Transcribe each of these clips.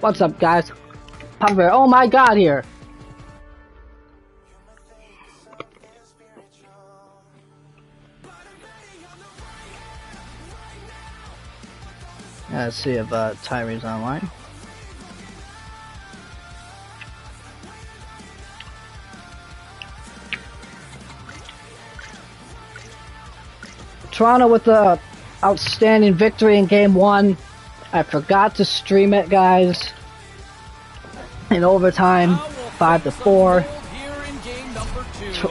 What's up, guys? Puffer, oh my god, here! Let's see if Tyree's online. Toronto with the outstanding victory in Game 1. I forgot to stream it, guys. In overtime, 5-4.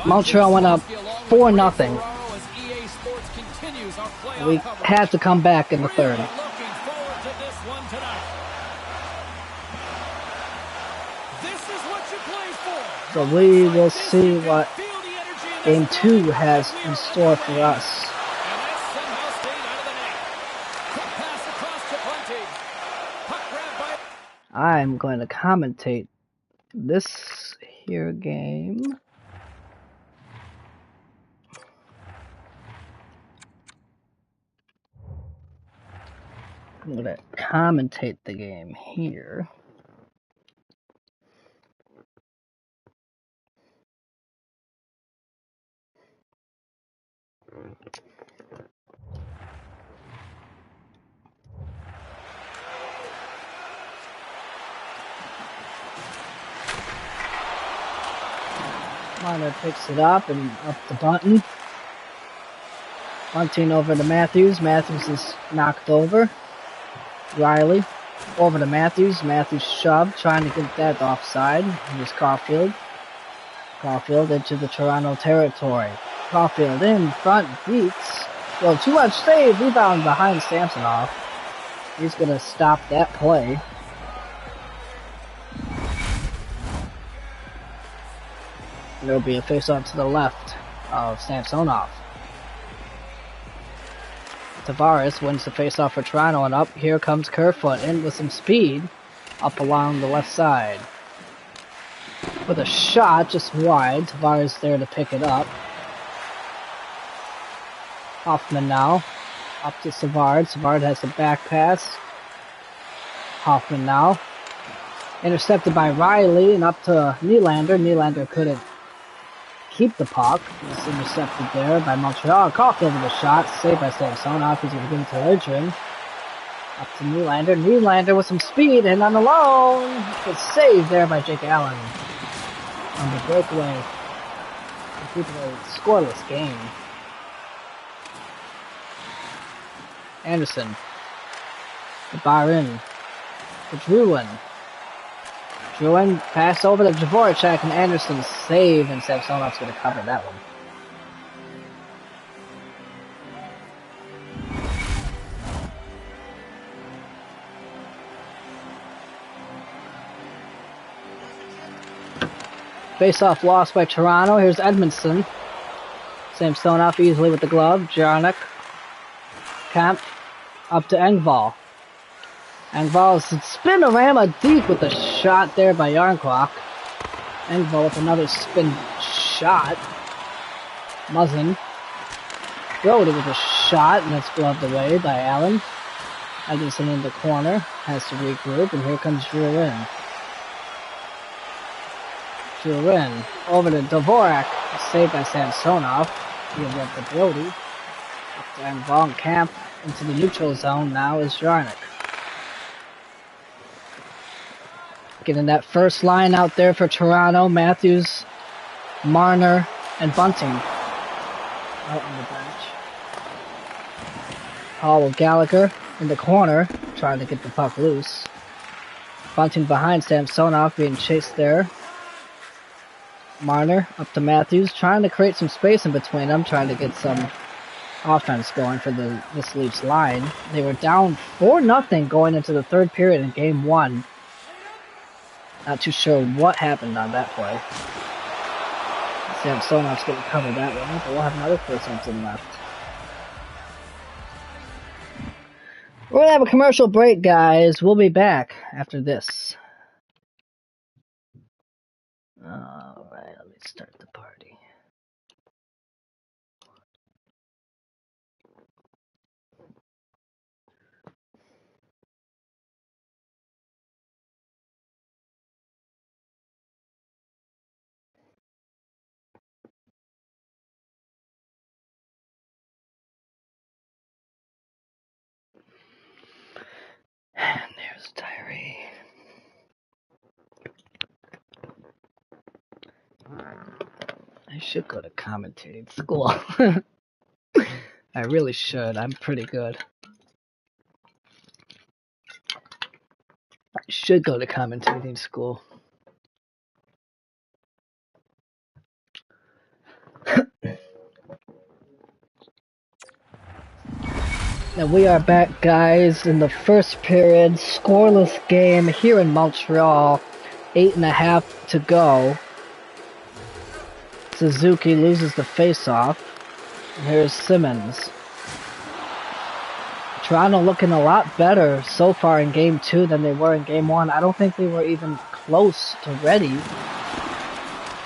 Montreal went up 4-0. We had to come back in the third. So we will see what Game 2 has in store for us. I'm going to commentate this here game. I'm going to commentate the game here. Marner picks it up and up the Bunting. Bunting over to Matthews. Matthews is knocked over. Riley over to Matthews. Matthews shoved, trying to get that offside. Here's Caulfield. Caulfield into the Toronto territory. Caulfield in front, beats. Well, too much save. Rebound behind Samsonov. He's going to stop that play. There'll be a face-off to the left of Samsonov. Tavares wins the face-off for Toronto, and up here comes Kerfoot in with some speed up along the left side. With a shot just wide, Tavares there to pick it up. Hoffman now, up to Savard. Savard has the back pass. Hoffman now. Intercepted by Riley and up to Nylander. Nylander couldn't keep the puck. It's intercepted there by Montreal. Caulfield with a shot. Saved by Samsonov. He's going to give it to Lidgren. Up to Nylander. Nylander with some speed and on the alone. It's saved there by Jake Allen. On the breakaway. Keep it a scoreless game. Anderson. The bar in. To Drouin. Drouin pass over to Dvorak and Anderson save, and Samsonov's going to cover that one. Face-off lost by Toronto. Here's Edmondson. Samsonov easily with the glove. Jarnik. Camp. Up to Engvall. Engvall spinorama deep with a shot there by Yarncroc. Engvall with another spin shot. Muzzin. Brody with a shot, and that's gloved away by Allen. Edmondson in the corner. Has to regroup, and here comes Drouin. Drouin over to Dvorak. Saved by Samsonov. Gives up to Brody. Up to Engvall and Camp. Into the neutral zone now is Jarnik. Getting that first line out there for Toronto. Matthews, Marner, and Bunting out on the bench. Hall with Gallagher in the corner, trying to get the puck loose. Bunting behind Samsonov, being chased there. Marner up to Matthews, trying to create some space in between them, trying to get some offense going for this Leafs line. They were down 4-0 going into the third period in Game 1. Not too sure what happened on that play. Samsonov's going to cover that one, but we'll have another person left. We're going to have a commercial break, guys. We'll be back after this. Alright, let me start the party. I should go to commentating school. I really should. I'm pretty good. I should go to commentating school. And we are back, guys, in the first period. Scoreless game here in Montreal. 8.5 to go. Suzuki loses the face-off. Here's Simmons. Toronto looking a lot better so far in Game 2 than they were in Game 1. I don't think they were even close to ready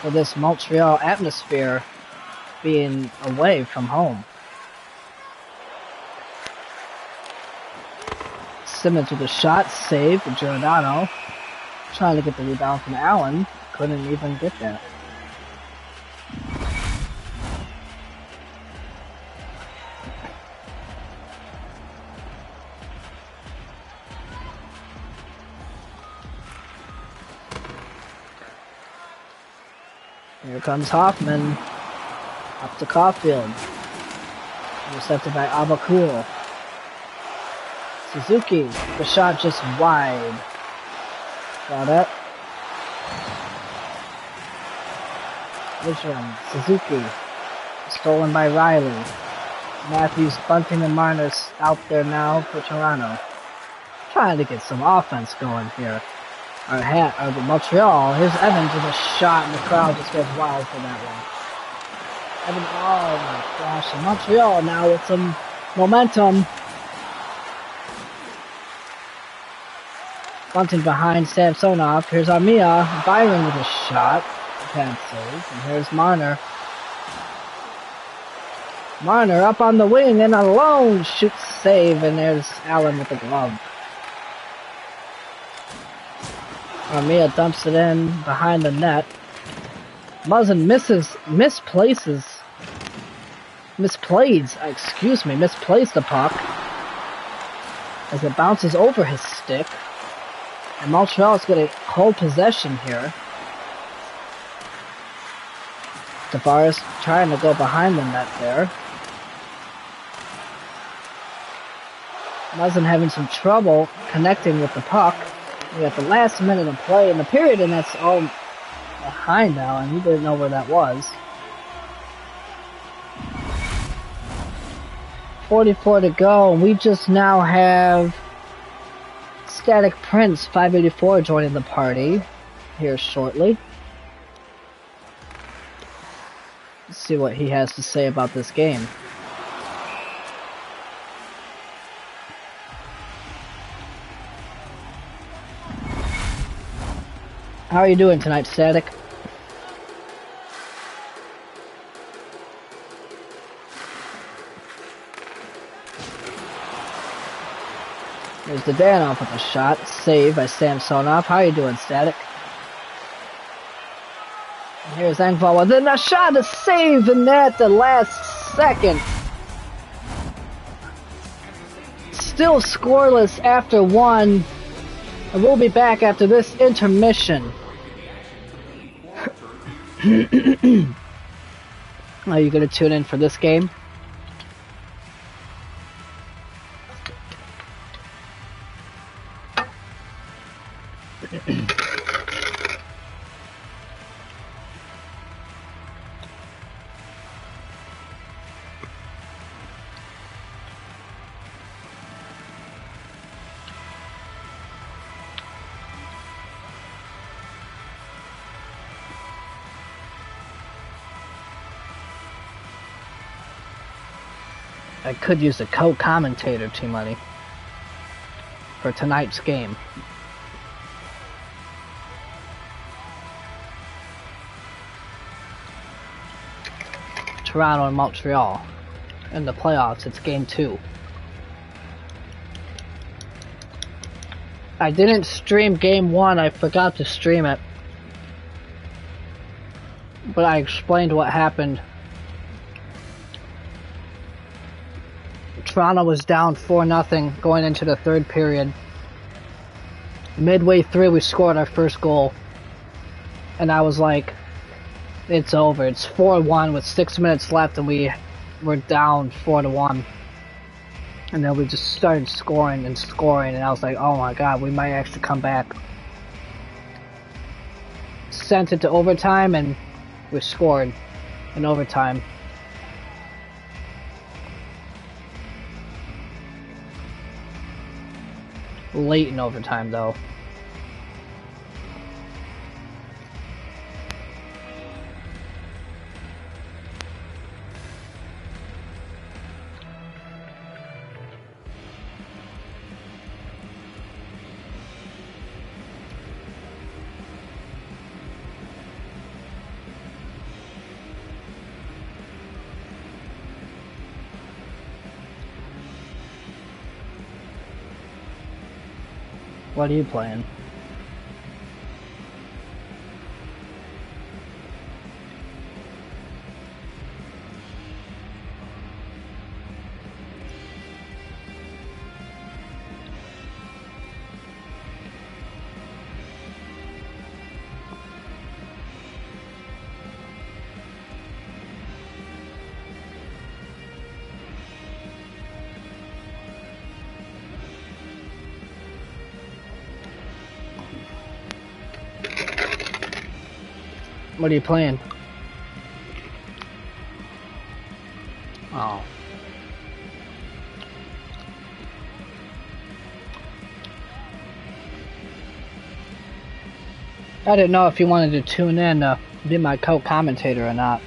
for this Montreal atmosphere being away from home. Simmons with a shot, save for Giordano. Trying to get the rebound from Allen. Couldn't even get that. Here comes Hoffman. Up to Caulfield. Intercepted by Abakul. Suzuki. The shot just wide. Got it. Richmond. Suzuki. Stolen by Riley. Matthews, Bunting, and Marner's out there now for Toronto. Trying to get some offense going here. The Montreal. Here's Evans with a shot, and the crowd just goes wild for that one. Evans, oh my gosh, and Montreal now with some momentum. Bunting behind Samsonov. Here's Armia. Byron with a shot. Bad save. And here's Marner. Marner up on the wing and alone shoots save, and there's Allen with the glove. Armia dumps it in behind the net. Muzzin misplays the puck as it bounces over his stick. And Montreal is going to hold possession here. Tavares trying to go behind the net there. Muzzin having some trouble connecting with the puck. We got the last minute of play in the period, and that's all behind now, and he didn't know where that was. 44 to go, and we just now have Static Prince 584 joining the party here shortly. Let's see what he has to say about this game. How are you doing tonight, Static? There's Zdanov with a shot. Save by Samsonov. How are you doing, Static? And here's Engvall with a shot, a save, and at the last second. Still scoreless after one. And we'll be back after this intermission. Are you going to tune in for this game? I could use a co-commentator, T-Money, for tonight's game. Toronto and Montreal. In the playoffs, it's game 2. I didn't stream game 1, I forgot to stream it. But I explained what happened. Toronto was down 4-0 going into the third period. Midway through, we scored our first goal. And I was like, It's over. It's 4-1 with 6 minutes left, and we were down 4-1. And then we just started scoring and scoring, and I was like, oh my god, we might actually come back. Sent it to overtime, and we scored in overtime. Late in overtime, though. What are you playing? What are you playing? Oh. I didn't know if you wanted to tune in to be my co-commentator or not.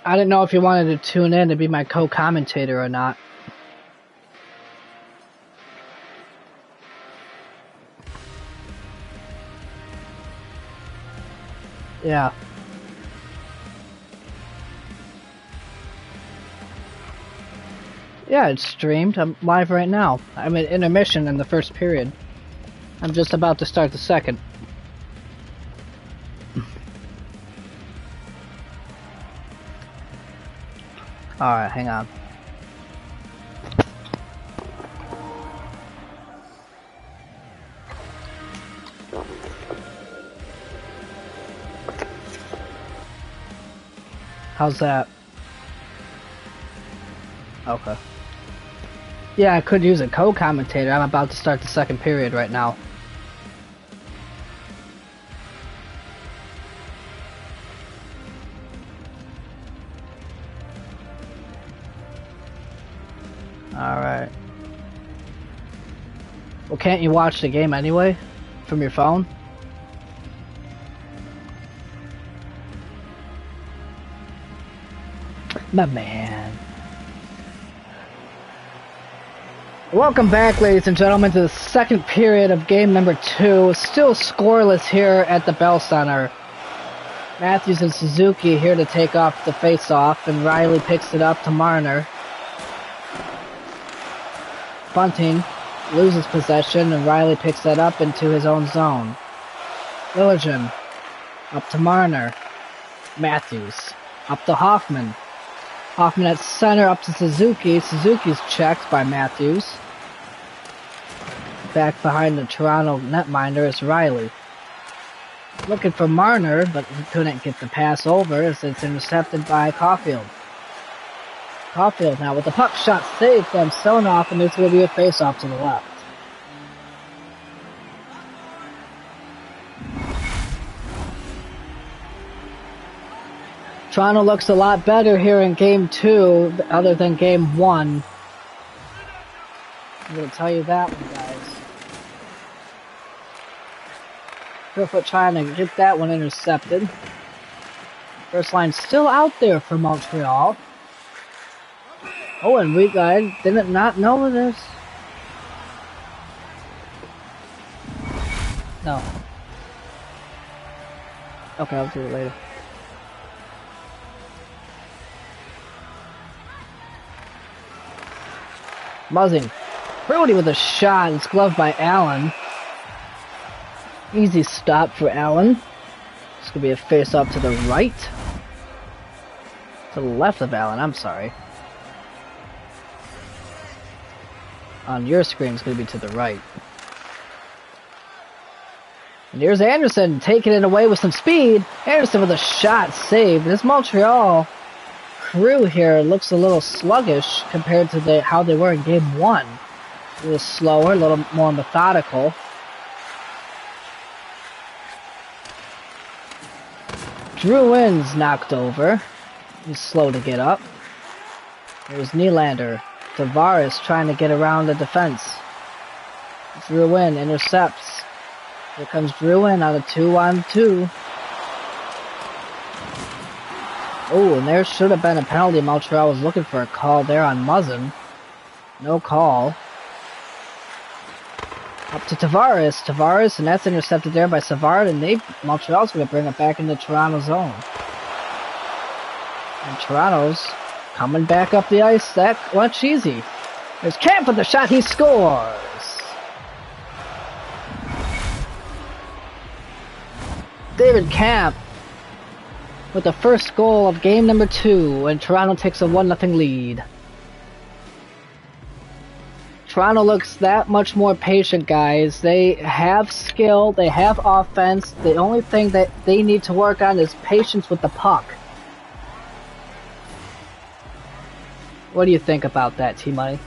I didn't know if you wanted to tune in to be my co-commentator or not. Yeah. Yeah, it's streamed. I'm live right now. I'm at intermission in the first period. I'm just about to start the second. Alright, hang on. How's that? Okay. Yeah, I could use a co-commentator. I'm about to start the second period right now. Alright. Well, can't you watch the game anyway? From your phone? My man. Welcome back, ladies and gentlemen, to the second period of game number 2. Still scoreless here at the Bell Center. Matthews and Suzuki here to take off the face-off, and Riley picks it up to Marner. Bunting loses possession, and Riley picks that up into his own zone. Lilligren up to Marner. Matthews up to Hoffman. Hoffman at center up to Suzuki. Suzuki's checked by Matthews. Back behind the Toronto netminder is Riley. Looking for Marner, but he couldn't get the pass over as it's intercepted by Caulfield. Caulfield now with the puck shot saved from Sonoff, and there's going to be a face-off to the left. Toronto looks a lot better here in Game 2, other than Game 1. I'm going to tell you that one, guys. Kerfoot trying to get that one intercepted. First line still out there for Montreal. Oh, and we guys didn't not know this. No. Okay, I'll do it later. Muzzing. Brody with a shot. It's gloved by Allen. Easy stop for Allen. It's going to be a face-off to the right. To the left of Allen, I'm sorry. On your screen, it's going to be to the right. And here's Anderson taking it away with some speed. Anderson with a shot saved. This Montreal crew here looks a little sluggish compared to how they were in game 1. A little slower, a little more methodical. Drew Wynn's knocked over. He's slow to get up. There's Nylander. Tavares trying to get around the defense. Drew Wynn intercepts. Here comes Drew Wynn on a 2-on-2. Oh, and there should have been a penalty. Montreal was looking for a call there on Muzzin. No call. Up to Tavares. Tavares, and that's intercepted there by Savard, and Montreal's going to bring it back into Toronto zone. And Toronto's coming back up the ice that much easy. There's Camp with the shot, he scores! David Camp with the first goal of game number 2, and Toronto takes a 1-0 lead. Toronto looks that much more patient, guys. They have skill, they have offense. The only thing that they need to work on is patience with the puck. What do you think about that, T-Money?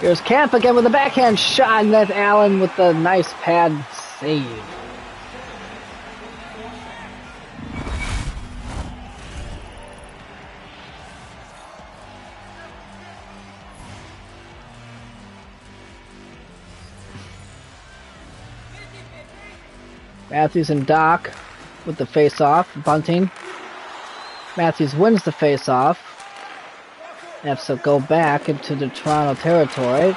Here's Camp again with a backhand shot, and that's Allen with the nice pad save. Matthews and Doc with the face-off. Bunting. Matthews wins the face-off. Has to go back into the Toronto territory.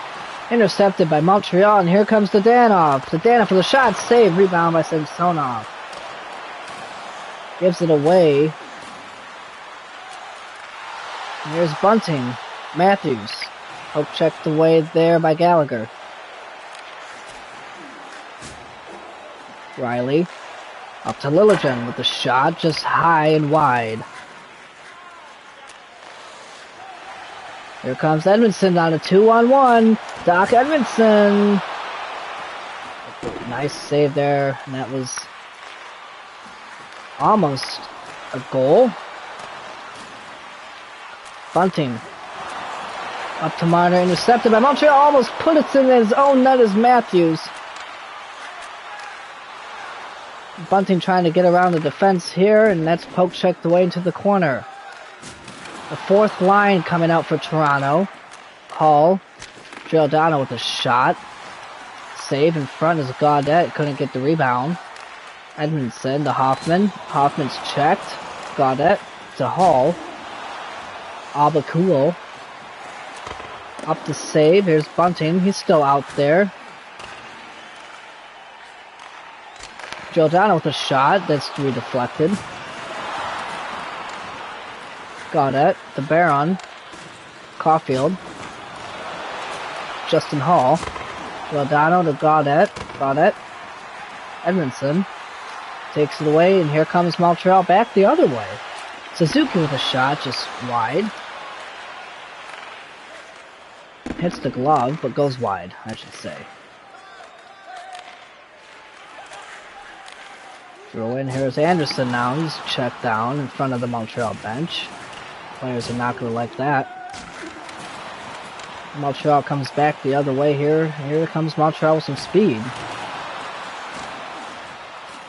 Intercepted by Montreal, and here comes Zhdanov. Zhdanov for the shot, save, rebound by Samsonov. Gives it away. And here's Bunting. Matthews. Hope checked away there by Gallagher. Riley. Up to Liljegren with the shot, just high and wide. Here comes Edmondson on a 2-on-1. Doc Edmondson. Nice save there. And that was almost a goal. Bunting. Up to Marner. Intercepted by Montreal. Almost put it in his own net as Matthews. Bunting trying to get around the defense here. And that's poke checked away into the corner. The fourth line coming out for Toronto. Hall. Giordano with a shot. Save in front is Gaudette. Couldn't get the rebound. Edmondson to Hoffman. Hoffman's checked. Gaudette to Hall. Abakulo. Up to save. Here's Bunting. He's still out there. Giordano with a shot. That's redeflected. Gaudette, the Baron, Caulfield, Justin Hall, Giordano to Gaudette, Edmondson, takes it away, and here comes Montreal back the other way. Suzuki with a shot, just wide. Hits the glove, but goes wide, I should say. Throw in, here's Anderson now, he's checked down in front of the Montreal bench. Players are not going to like that. Montreal comes back the other way here. Here comes Montreal with some speed.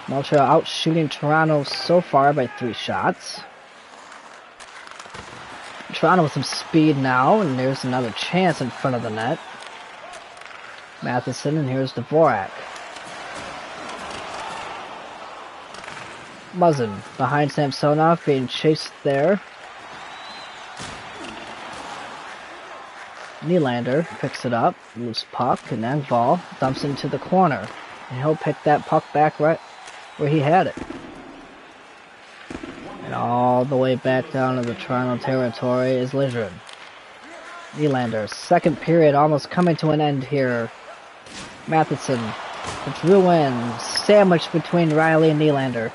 Montreal out shooting Toronto so far by 3 shots. Toronto with some speed now, and there's another chance in front of the net. Matheson, and here's Dvorak. Muzzin behind Samsonov, being chased there. Nylander picks it up, loose puck, and Engvall dumps it into the corner. And he'll pick that puck back right where he had it. And all the way back down to the Toronto territory is Liljegren. Nylander, second period almost coming to an end here. Matheson, the Drew Wynn, sandwiched between Riley and Nylander.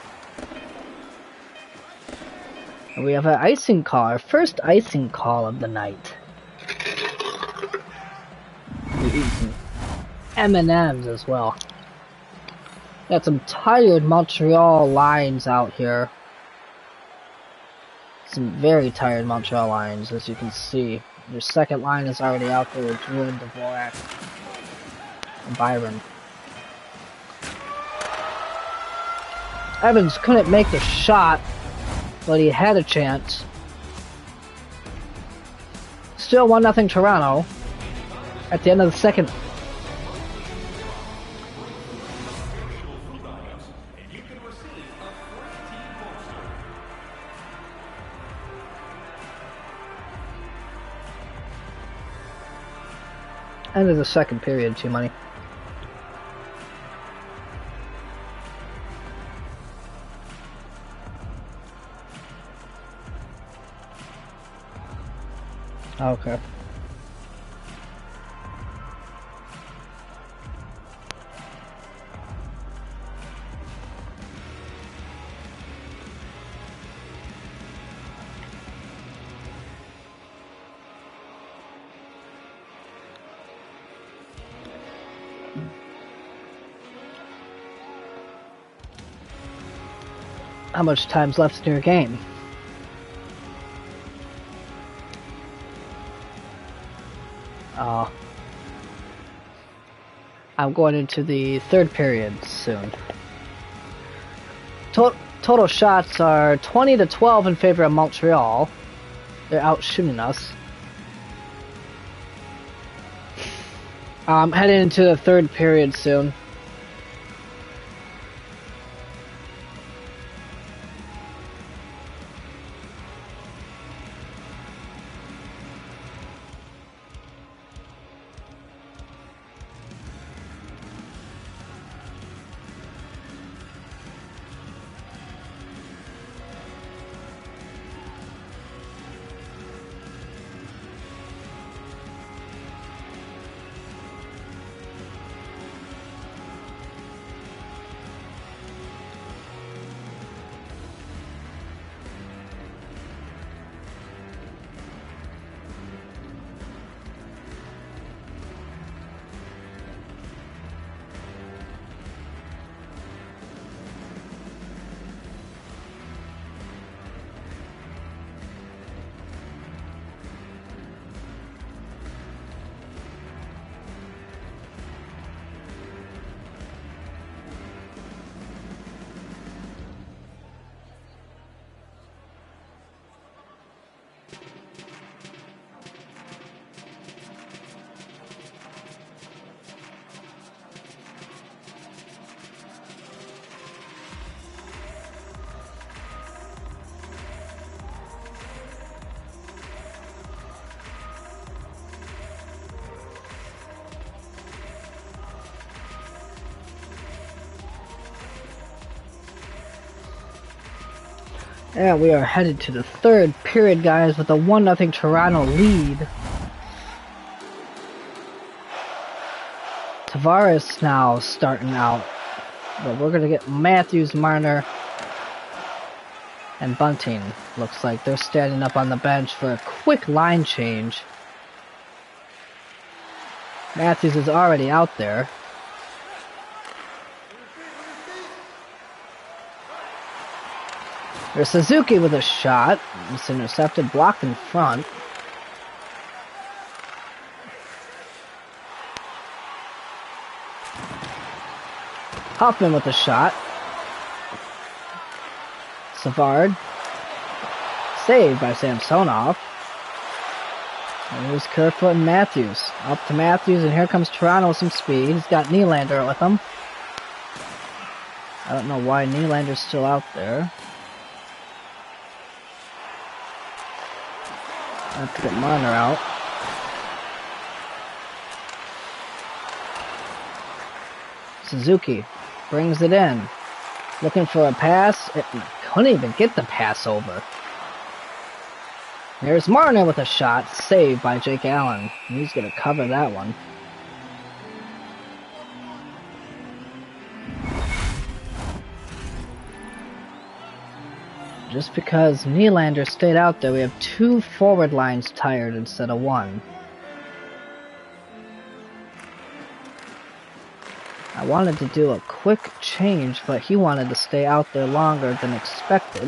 And we have an icing call, our first icing call of the night. eat some M&Ms as well. Got some tired Montreal lines out here. Some very tired Montreal lines, as you can see. Their second line is already out there with Drouin, Dvorak, and Byron. Evans couldn't make the shot, but he had a chance. Still 1-0 Toronto at the end of the second. End of the second period, T-Money. Okay. How much time's left in your game? I'm going into the third period soon. Total shots are 20-12 in favor of Montreal. They're out shooting us. I'm heading into the third period soon. And we are headed to the third period, guys, with a 1-0 Toronto lead. Tavares now starting out, but we're going to get Matthews, Marner, and Bunting. Looks like they're standing up on the bench for a quick line change. Matthews is already out there. There's Suzuki with a shot. It's intercepted, blocked in front. Hoffman with a shot. Savard. Saved by Samsonov. And here's Kerfoot and Matthews. Up to Matthews, and here comes Toronto with some speed. He's got Nylander with him. I don't know why Nylander's still out there. I have to get Marner out. Suzuki brings it in. Looking for a pass. It couldn't even get the pass over. There's Marner with a shot. Saved by Jake Allen. He's going to cover that one. Just because Nylander stayed out there, we have 2 forward lines tired instead of 1. wanted to do a quick change, but he wanted to stay out there longer than expected.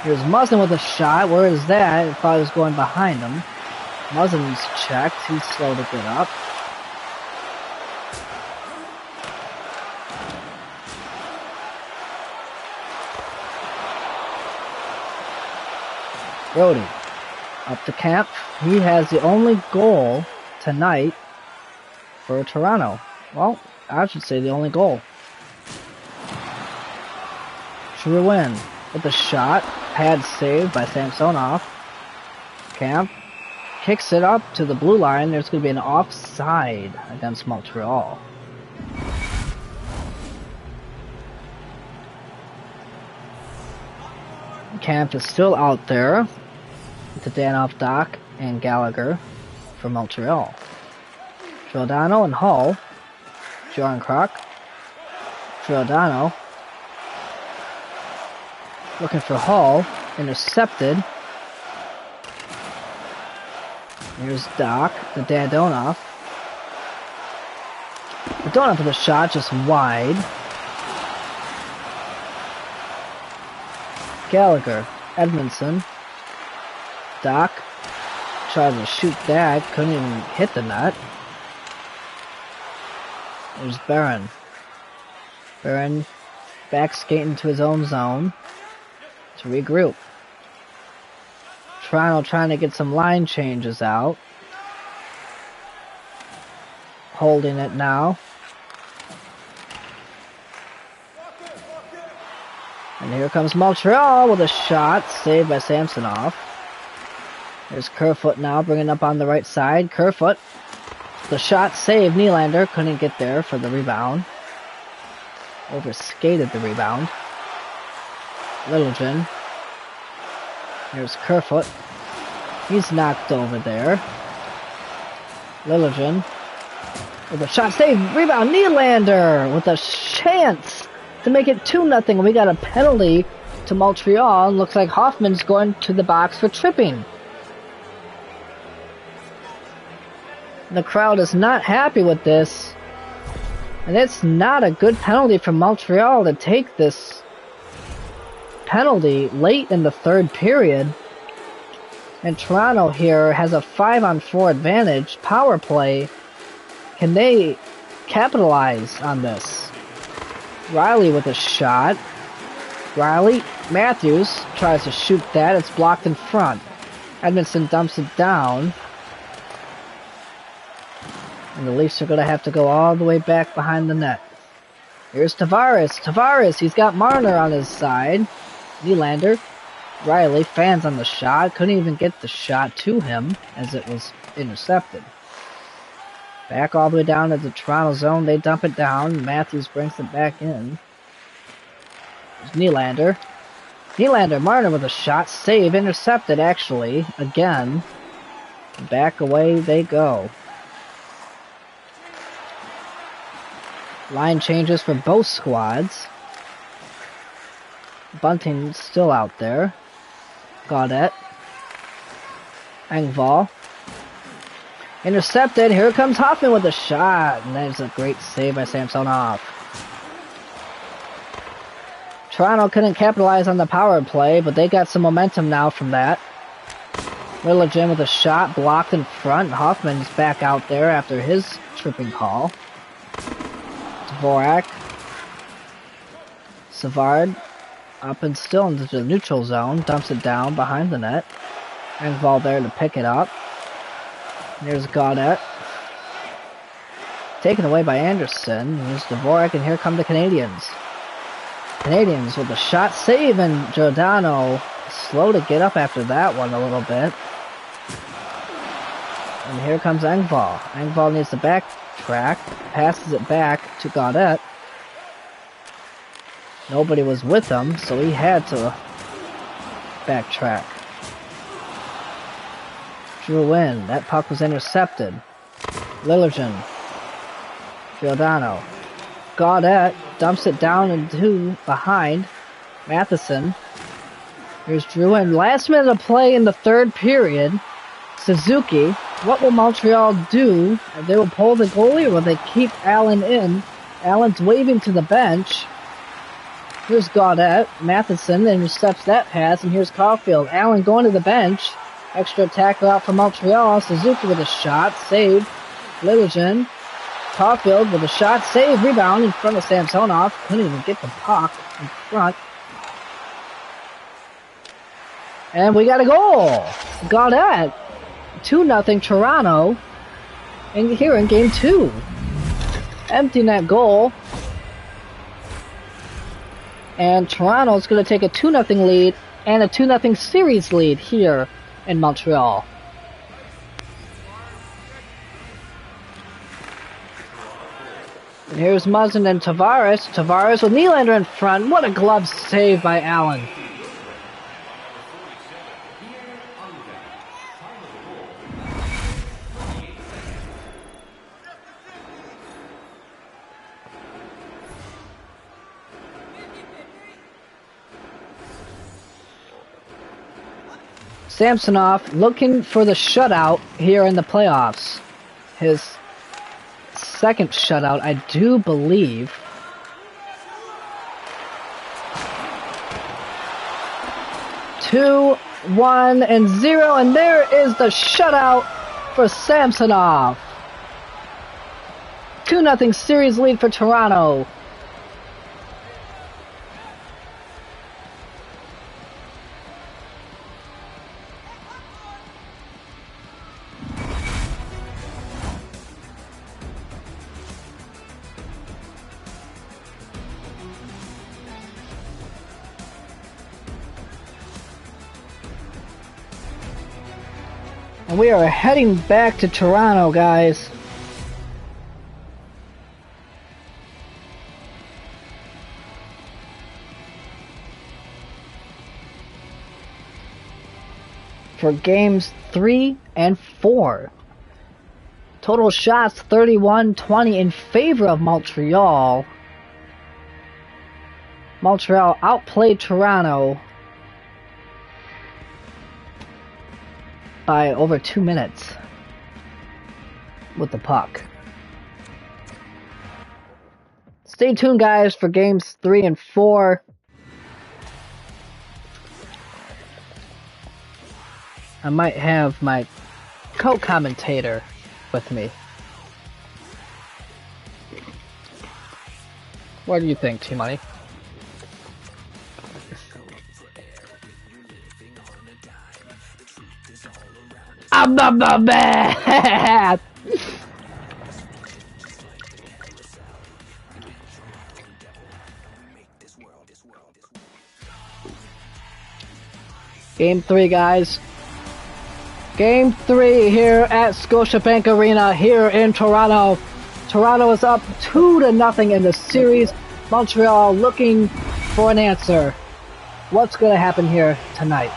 Here's Muzzin with a shot. Where is that? I thought he was going behind him. Muzzin's checked. He's slow to get up. Brody up to Camp. He has the only goal tonight for Toronto. Well, I should say the only goal. Drouin with the shot. Pad saved by Samsonov. Camp kicks it up to the blue line. There's going to be an offside against Montreal. Camp is still out there to Danoff, Doc, and Gallagher for Montreal. Giordano and Hull. Jarnkrok. Giordano. Looking for Hull. Intercepted. Here's Doc to Dadonov. Dadonov with a shot just wide. Gallagher. Edmondson. Doc tried to shoot that, couldn't even hit the net. There's Barron. Barron back skating to his own zone to regroup. Toronto trying to get some line changes out. Holding it now. And here comes Montreal with a shot saved by Samsonov. There's Kerfoot now bringing up on the right side. Kerfoot. The shot saved. Nylander couldn't get there for the rebound. Overskated the rebound. Littleton. Here's Kerfoot. He's knocked over there. Littleton. With a shot saved. Rebound. Nylander with a chance to make it 2-0. We got a penalty to Montreal. Looks like Hoffman's going to the box for tripping. The crowd is not happy with this. And it's not a good penalty for Montreal to take this penalty late in the third period. And Toronto here has a 5-on-4 advantage. Power play. Can they capitalize on this? Riley with a shot. Riley. Matthews tries to shoot that. It's blocked in front. Edmondson dumps it down. And the Leafs are going to have to go all the way back behind the net. Here's Tavares. Tavares, he's got Marner on his side. Nylander. Riley, fans on the shot. Couldn't even get the shot to him as it was intercepted. Back all the way down to the Toronto zone. They dump it down. Matthews brings it back in. There's Nylander. Nylander, Marner with a shot. Save. Intercepted, actually. Again. Back away they go. Line changes for both squads. Bunting's still out there. Gaudette. Engvall. Intercepted. Here comes Hoffman with a shot. And there's a great save by Samsonov. Toronto couldn't capitalize on the power play, but they got some momentum now from that. Littleton with a shot blocked in front. Hoffman's back out there after his tripping call. Dvorak. Savard up and still into the neutral zone. Dumps it down behind the net. Engvall there to pick it up. There's Gaudette. Taken away by Anderson. Here's Dvorak, and here come the Canadians. Canadians with a shot save, and Giordano slow to get up after that one a little bit. And here comes Engvall. Engvall needs to backtrack. Passes it back to Gaudette. Nobody was with him, so he had to backtrack. Drouin. That puck was intercepted. Littleton. Giordano. Gaudette dumps it down into behind. Matheson. Here's Drouin. Last minute of play in the third period. Suzuki. What will Montreal do? They will pull the goalie, or will they keep Allen in Allen's waving to the bench. Here's Gaudette. Matheson intercepts that pass, and here's Caulfield. Allen going to the bench. Extra tackle out for Montreal. Suzuki with a shot. Saved. Lilligan. Caulfield with a shot. Save. Rebound in front of Samsonov. Couldn't even get the puck in front. And we got a goal. Gaudette. 2-0 Toronto. And here in game 2. Empty net goal. And Toronto's going to take a 2-0 lead and a 2-0 series lead here in Montreal. And here's Muzzin and Tavares. Tavares with Nylander in front. What a glove save by Allen. Samsonov looking for the shutout here in the playoffs. His second shutout, I do believe. Two, 1, and 0, and there is the shutout for Samsonov. 2-0 series lead for Toronto. And we are heading back to Toronto, guys. For games 3 and 4. Total shots 31-20 in favor of Montreal. Montreal outplayed Toronto by over 2 minutes with the puck. Stay tuned, guys, for games 3 and 4. I might have my co-commentator with me. What do you think, T-Money? I'm not the bad. Game 3, guys. Game 3 here at Scotiabank Arena here in Toronto. Toronto is up 2-0 in the series. Montreal looking for an answer. What's going to happen here tonight?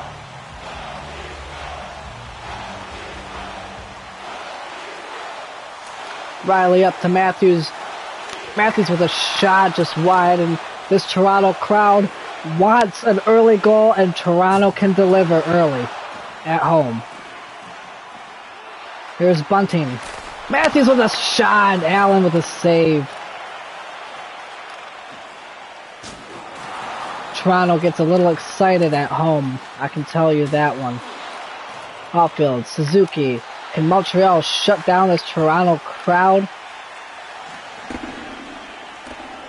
Riley up to Matthews. Matthews with a shot just wide, and this Toronto crowd wants an early goal, and Toronto can deliver early at home. Here's Bunting. Matthews with a shot, Allen with a save. Toronto gets a little excited at home, I can tell you that one. Caulfield, Suzuki. Can Montreal shut down this Toronto crowd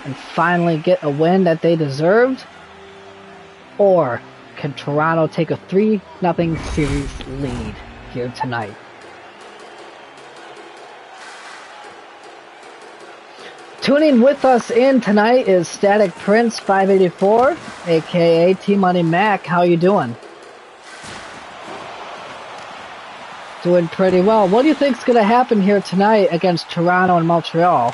and finally get a win that they deserved? Or can Toronto take a 3-0 series lead here tonight? Tuning with us in tonight is Static Prince 584, aka T-Money Mac. How you doing? Doing pretty well. What do you think's going to happen here tonight against Toronto and Montreal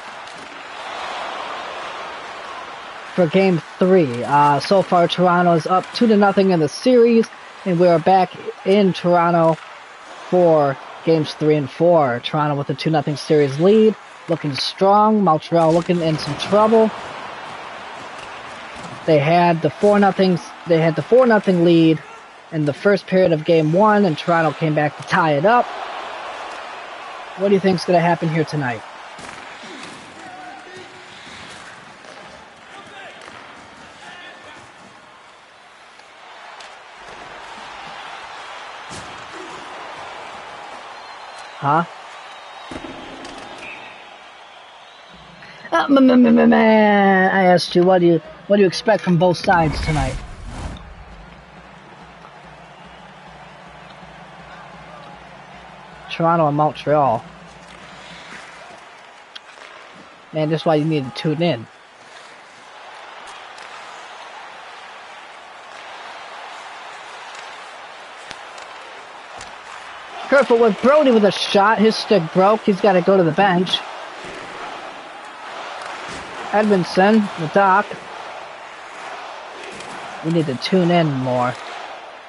for Game 3? So far, Toronto is up 2-0 in the series, and we are back in Toronto for Games 3 and 4. Toronto with a 2-0 series lead, looking strong. Montreal looking in some trouble. They had the 4-0 lead in the first period of Game 1, and Toronto came back to tie it up. What do you think is going to happen here tonight? huh? Man, I asked you, what do you expect from both sides tonight? Toronto and Montreal. Man, that's why you need to tune in. Careful with Brody with a shot. His stick broke. He's got to go to the bench. Edmondson, the doc. We need to tune in more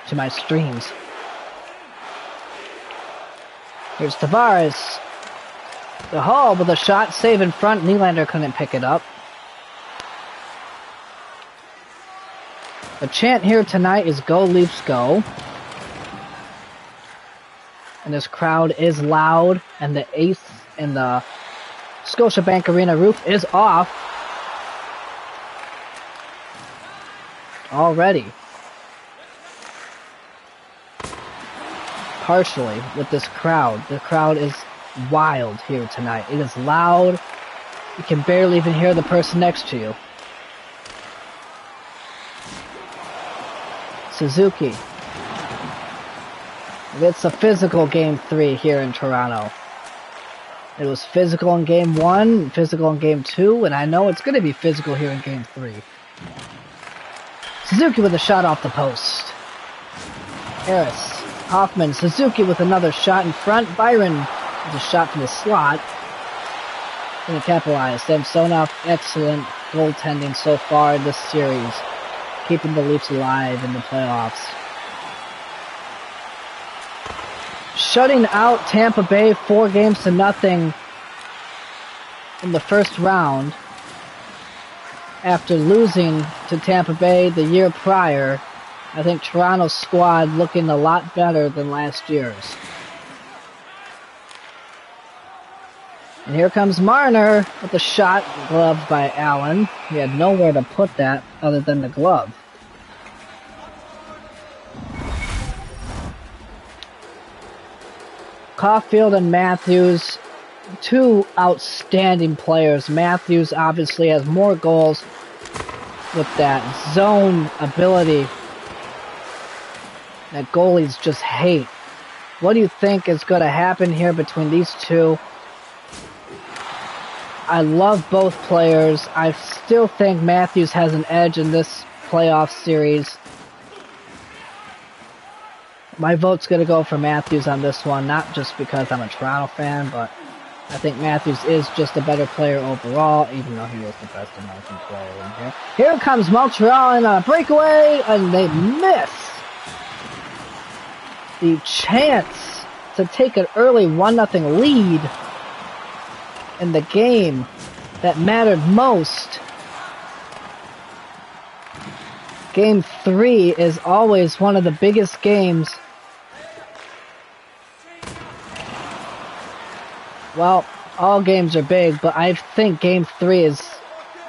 to my streams. Here's Tavares. The Hall with a shot, save in front. Nylander couldn't pick it up. The chant here tonight is "Go Leafs Go." And this crowd is loud, and the eighth and the Scotiabank Arena roof is off already. Partially with this crowd. The crowd is wild here tonight. It is loud. You can barely even hear the person next to you. Suzuki. It's a physical Game 3 here in Toronto. It was physical in Game 1, physical in Game 2, and I know it's going to be physical here in Game 3. Suzuki with a shot off the post. Harris. Hoffman. Suzuki with another shot in front. Byron with a shot from the slot. Going to capitalize. Samsonov, excellent goaltending so far in this series. Keeping the Leafs alive in the playoffs. Shutting out Tampa Bay 4-0 in the first round after losing to Tampa Bay the year prior. I think Toronto's squad looking a lot better than last year's. And here comes Marner with a shot gloved by Allen. He had nowhere to put that other than the glove. Caulfield and Matthews, two outstanding players. Matthews obviously has more goals with that zone ability that goalies just hate. What do you think is going to happen here between these two? I love both players. I still think Matthews has an edge in this playoff series. My vote's going to go for Matthews on this one, not just because I'm a Toronto fan, but I think Matthews is just a better player overall, even though he was the best American player in here. Here comes Montreal in a breakaway, and they miss the chance to take an early 1-0 lead in the game that mattered most. Game 3 is always one of the biggest games. Well, all games are big, but I think Game 3 has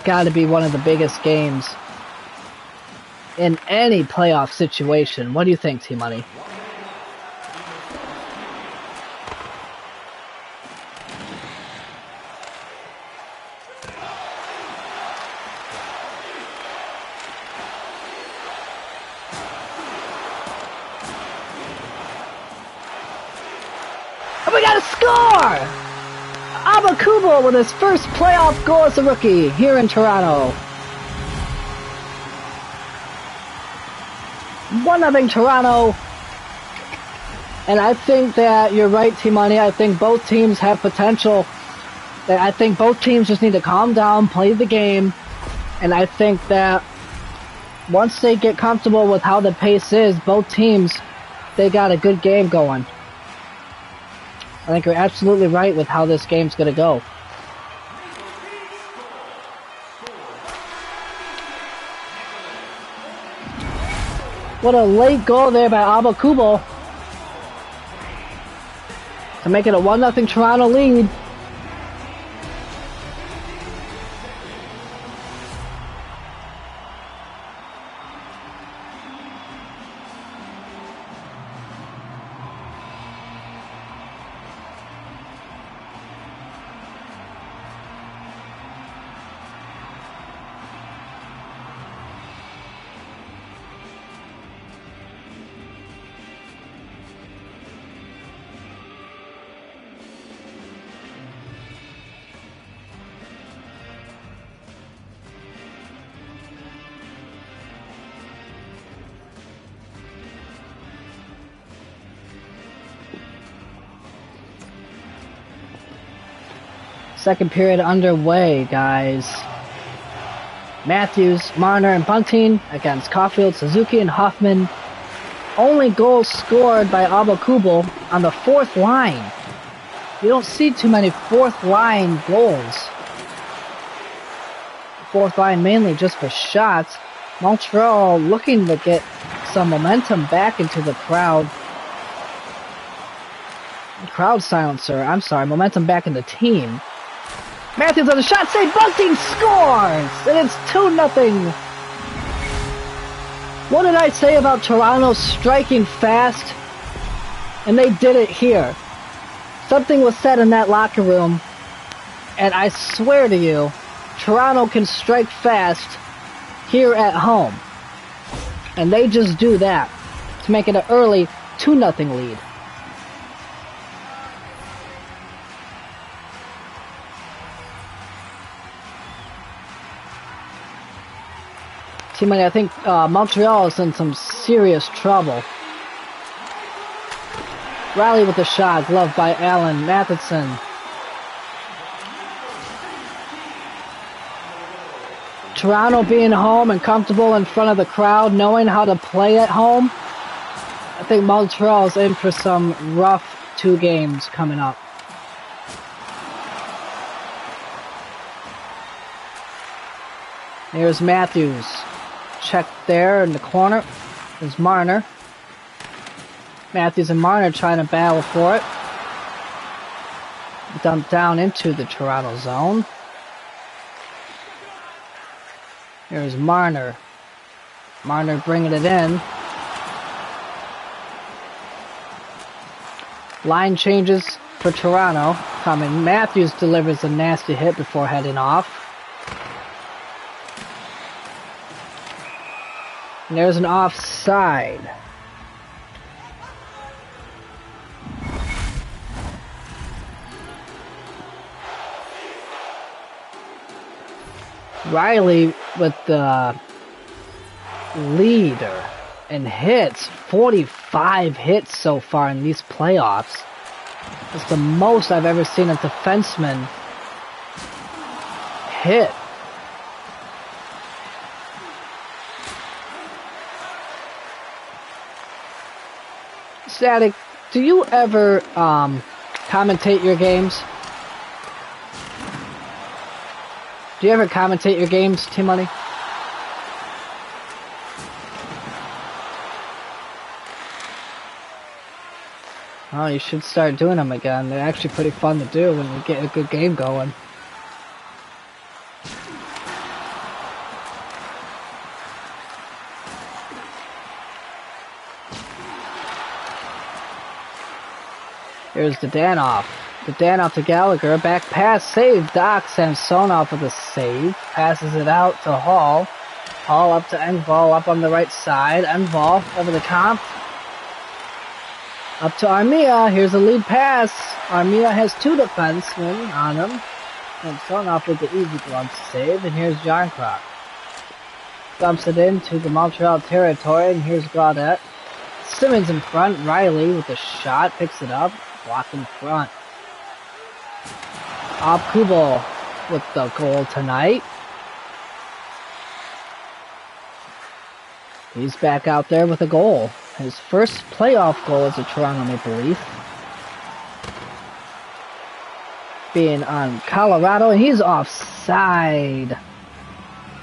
got to be one of the biggest games in any playoff situation. What do you think, T-Money? And we got a score! Abakubo with his first playoff goal as a rookie here in Toronto. 1-0 Toronto. And I think that you're right, T-Money. I think both teams have potential. I think both teams just need to calm down, play the game. And I think that once they get comfortable with how the pace is, both teams, they got a good game going. I think you're absolutely right with how this game's going to go. What a late goal there by Abakubo to make it a 1-0 Toronto lead. Second period underway, guys. Matthews, Marner, and Bunting against Caulfield, Suzuki, and Hoffman. Only goal scored by Abel-Kubel on the fourth line. You don't see too many fourth line goals. Fourth line mainly just for shots. Montreal looking to get some momentum back into the crowd. Crowd silencer, I'm sorry, momentum back in the team. Matthews on the shot, save, Bunting scores! And it's 2-0. What did I say about Toronto striking fast? And they did it here. Something was said in that locker room, and I swear to you, Toronto can strike fast here at home. And they just do that to make it an early 2-0 lead. I think Montreal is in some serious trouble. Riley with the shot, gloved by Allen Matheson. Toronto being home and comfortable in front of the crowd, knowing how to play at home. I think Montreal is in for some rough 2 games coming up. Here's Matthews. Check there in the corner. There's Marner. Matthews and Marner trying to battle for it. Dumped down into the Toronto zone. Here's Marner. Marner bringing it in. Line changes for Toronto coming. Matthews delivers a nasty hit before heading off. And there's an offside. Riley with the leader in hits. 45 hits so far in these playoffs. It's the most I've ever seen a defenseman hit. Static, do you ever commentate your games? Do you ever commentate your games, T-Money? Oh, you should start doing them again. They're actually pretty fun to do when you get a good game going. Here's the Danoff. The Danoff to Gallagher. Back pass. Save. Doc Samsonov with a save. Passes it out to Hall. Hall up to Engvall. Up on the right side. Engvall over the comp. Up to Armia. Here's the lead pass. Armia has 2 defensemen on him. Samsonov with the easy glove save. And here's Jarnkrok. Dumps it into the Montreal territory. And here's Gaudette. Simmons in front. Riley with the shot. Picks it up. Block in front. Abel-Kubel with the goal tonight. He's back out there with a goal. His first playoff goal as a Toronto Maple Leaf. Being on Colorado, and he's offside.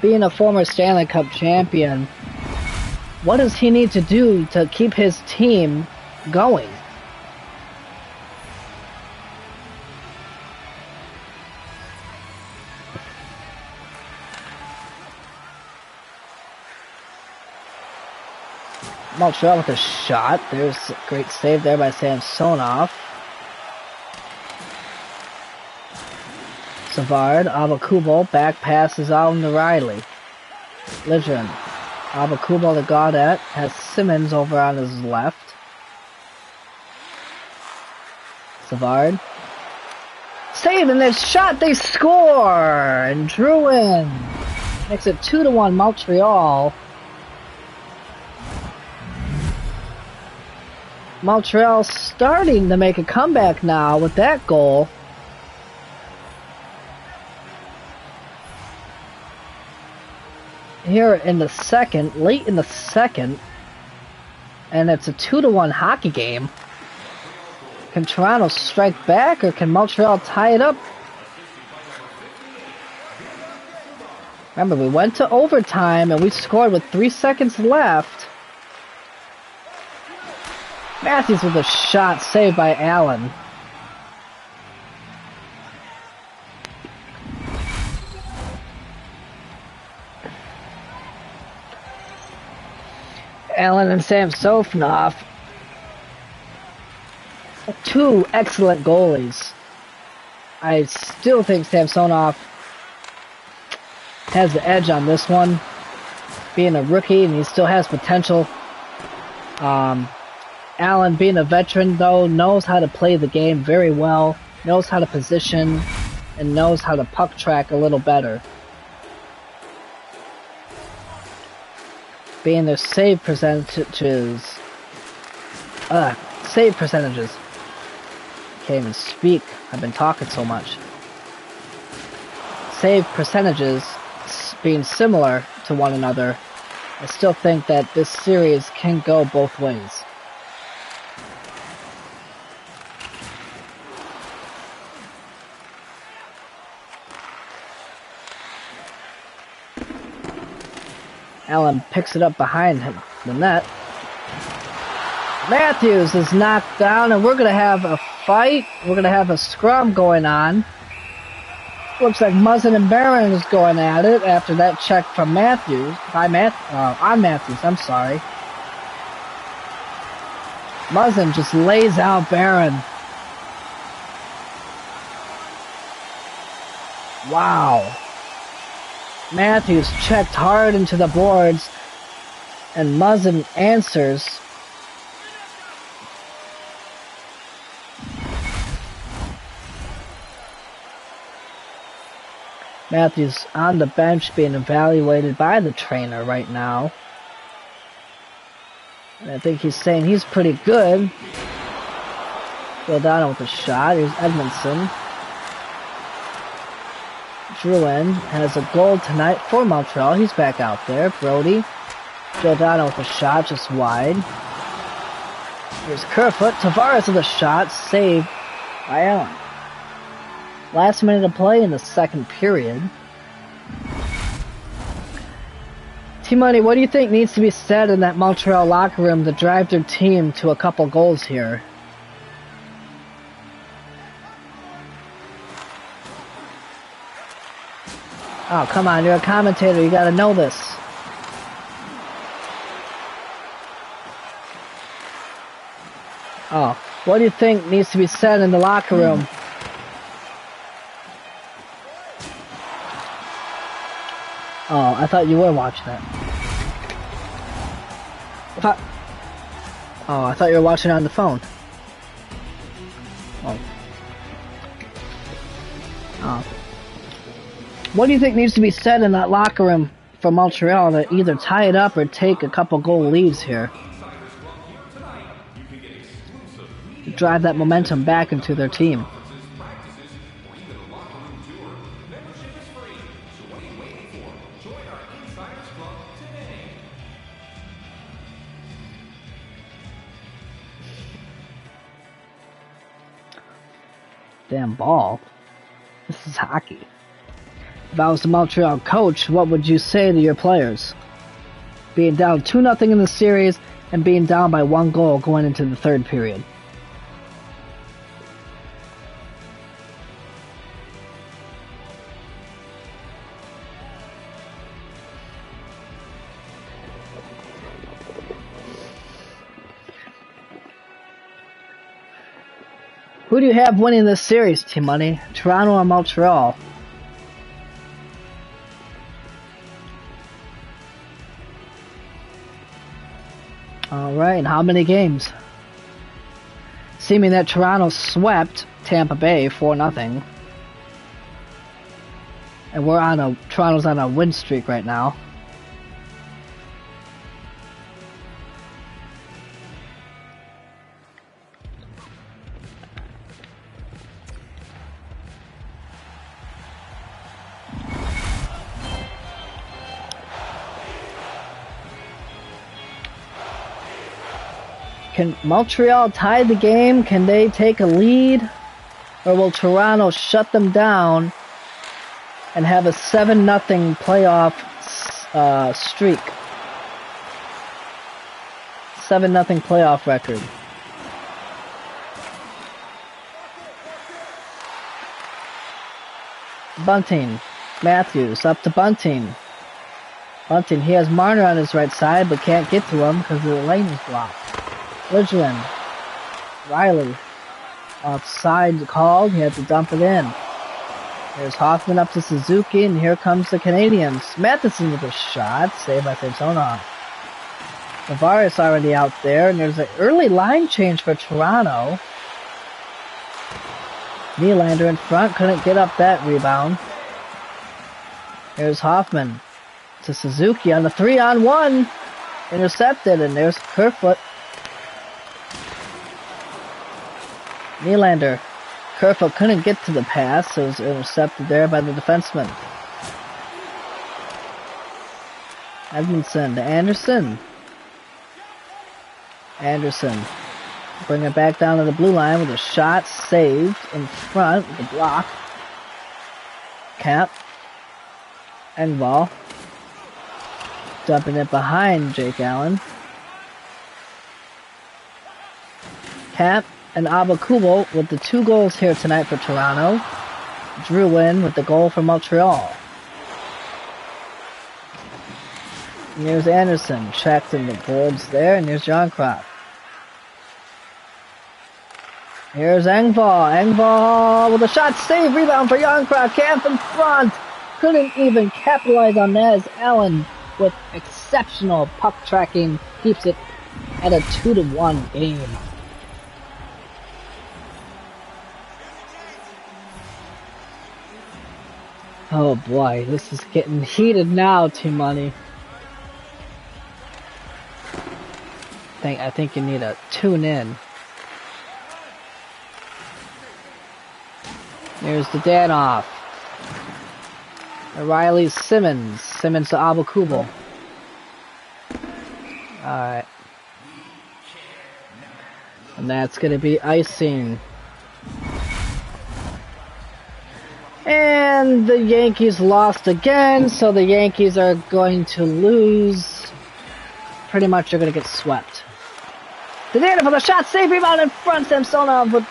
Being a former Stanley Cup champion, what does he need to do to keep his team going? Montreal with a shot. There's a great save there by Samsonov. Savard, Abel-Kubel, back passes out to Riley. Liljegren, Abel-Kubel to Gaudette, has Simmons over on his left. Savard. Save, and their shot, they score! And Drouin makes it 2-1 Montreal. Montreal starting to make a comeback now with that goal. here in the second, late in the second, and it's a 2-1 hockey game. Can Toronto strike back, or can Montreal tie it up? Remember, we went to overtime and we scored with 3 seconds left. Matthews with a shot saved by Allen. Allen and Samsonov, two excellent goalies. I still think Samsonov has the edge on this one, being a rookie, and he still has potential. Allen, being a veteran, though, knows how to play the game very well, knows how to position, and knows how to puck track a little better. Being their save percentages. Can't even speak. I've been talking so much. Save percentages being similar to one another, I still think that this series can go both ways. Allen picks it up behind him, the net. Matthews is knocked down, and we're going to have a fight. We're going to have a scrum going on. Looks like Muzzin and Barron is going at it after that check from Matthews. On Matthews, I'm sorry. Muzzin just lays out Barron. Wow. Matthews checked hard into the boards, and Muzzin answers. Matthews on the bench being evaluated by the trainer right now. And I think he's saying he's pretty good. Giordano with a shot. Here's Edmondson. Drouin has a goal tonight for Montreal. He's back out there. Brody. Giordano with a shot just wide. Here's Kerfoot. Tavares with a shot. Saved by Allen. Last minute of play in the second period. T-Money, what do you think needs to be said in that Montreal locker room to drive their team to a couple goals here? Oh, come on, you're a commentator, you gotta know this. Oh, what do you think needs to be said in the locker room? Oh, I thought you were watching that. I thought you were watching it on the phone. Oh. What do you think needs to be said in that locker room for Montreal to either tie it up or take a couple goal leads here? To drive that momentum back into their team. Damn ball. This is hockey. If I was the Montreal coach, what would you say to your players? Being down 2-0 in the series and being down by 1 goal going into the third period. Who do you have winning this series, T-Money? Toronto or Montreal? Alright, and how many games? Seeming that Toronto swept Tampa Bay 4-0. And Toronto's on a win streak right now. Can Montreal tie the game? Can they take a lead? Or will Toronto shut them down and have a 7-0 playoff streak? 7-0 playoff record. Bunting. Matthews up to Bunting. Bunting, he has Marner on his right side, but can't get to him because the lane is blocked. Lidgren. Riley. Offside called, he had to dump it in. There's Hoffman up to Suzuki, and here comes the Canadians. Matheson with a shot, saved by Samsonov. Tavares already out there, and there's an early line change for Toronto. Nylander in front, couldn't get up that rebound. There's Hoffman to Suzuki on the 3-on-1. Intercepted, and there's Kerfoot. Nylander. Kerfoot couldn't get to the pass, so it was intercepted there by the defenseman. Edmondson to Anderson. Anderson. Bring it back down to the blue line with a shot saved in front with the block. Cap. Engvall. Dumping it behind Jake Allen. Cap and Abakubo with the 2 goals here tonight for Toronto. Drew in with the goal for Montreal. And here's Anderson, checked in the boards there, and here's John Croft. Here's Engvall. Engvall with a shot save, rebound for Youngcraft. Camp in front. Couldn't even capitalize on that as Allen, with exceptional puck tracking, keeps it at a 2-1 game. Oh boy, this is getting heated now, Team Money. I think you need to tune in. Here's the Danoff. Riley Simmons. Simmons to Abakubo. Alright. And that's going to be icing. And the Yankees lost again, so the Yankees are going to lose. Pretty much they're going to get swept. The Danoff for the shot, save, rebound in front. Samsonov with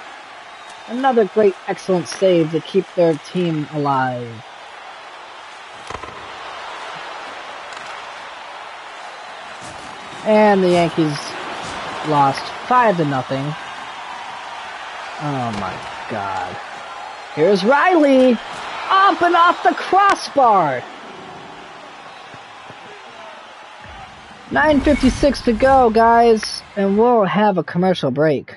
another great, excellent save to keep their team alive. And the Yankees lost 5-0. Oh my God. Here's Riley. Up and off the crossbar. 9:56 to go, guys. And we'll have a commercial break.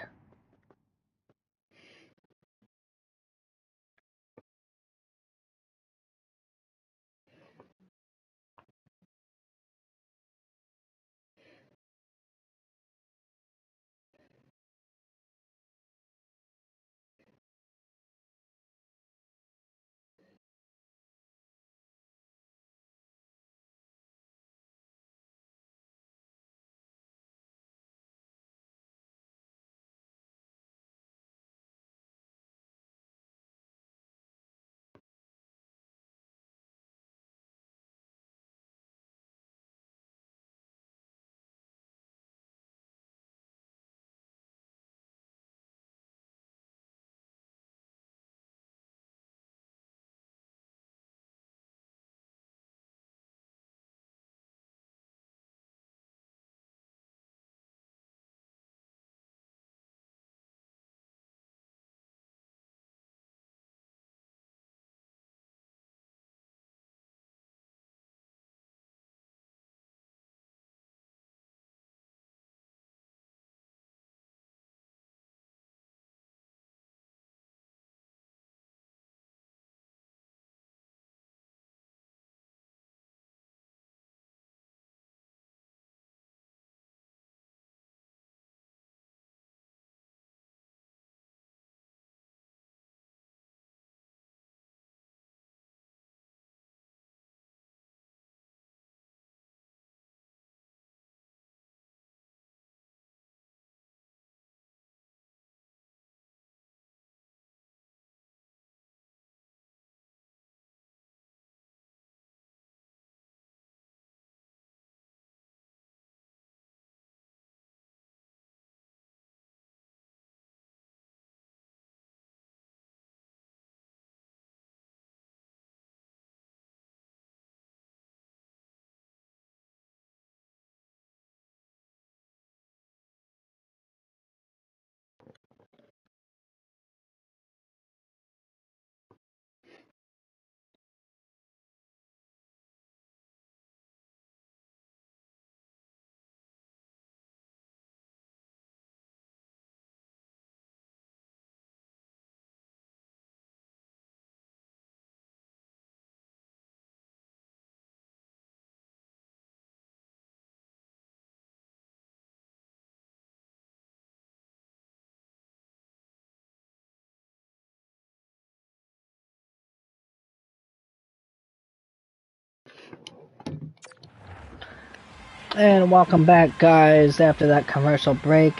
And welcome back, guys, after that commercial break.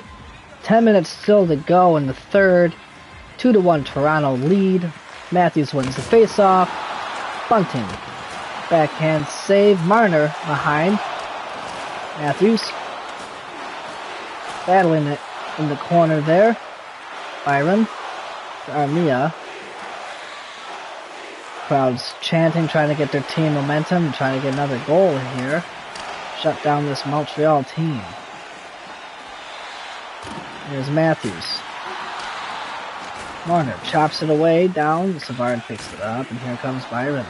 10 minutes still to go in the third. 2-1 Toronto lead. Matthews wins the face-off. Bunting. Backhand save. Marner behind. Matthews. Battling it in the corner there. Byron. Armia. Crowd's chanting, trying to get their team momentum, trying to get another goal here. Shut down this Montreal team. Here's Matthews. Marner chops it away, down. Savard picks it up, and here comes Byron.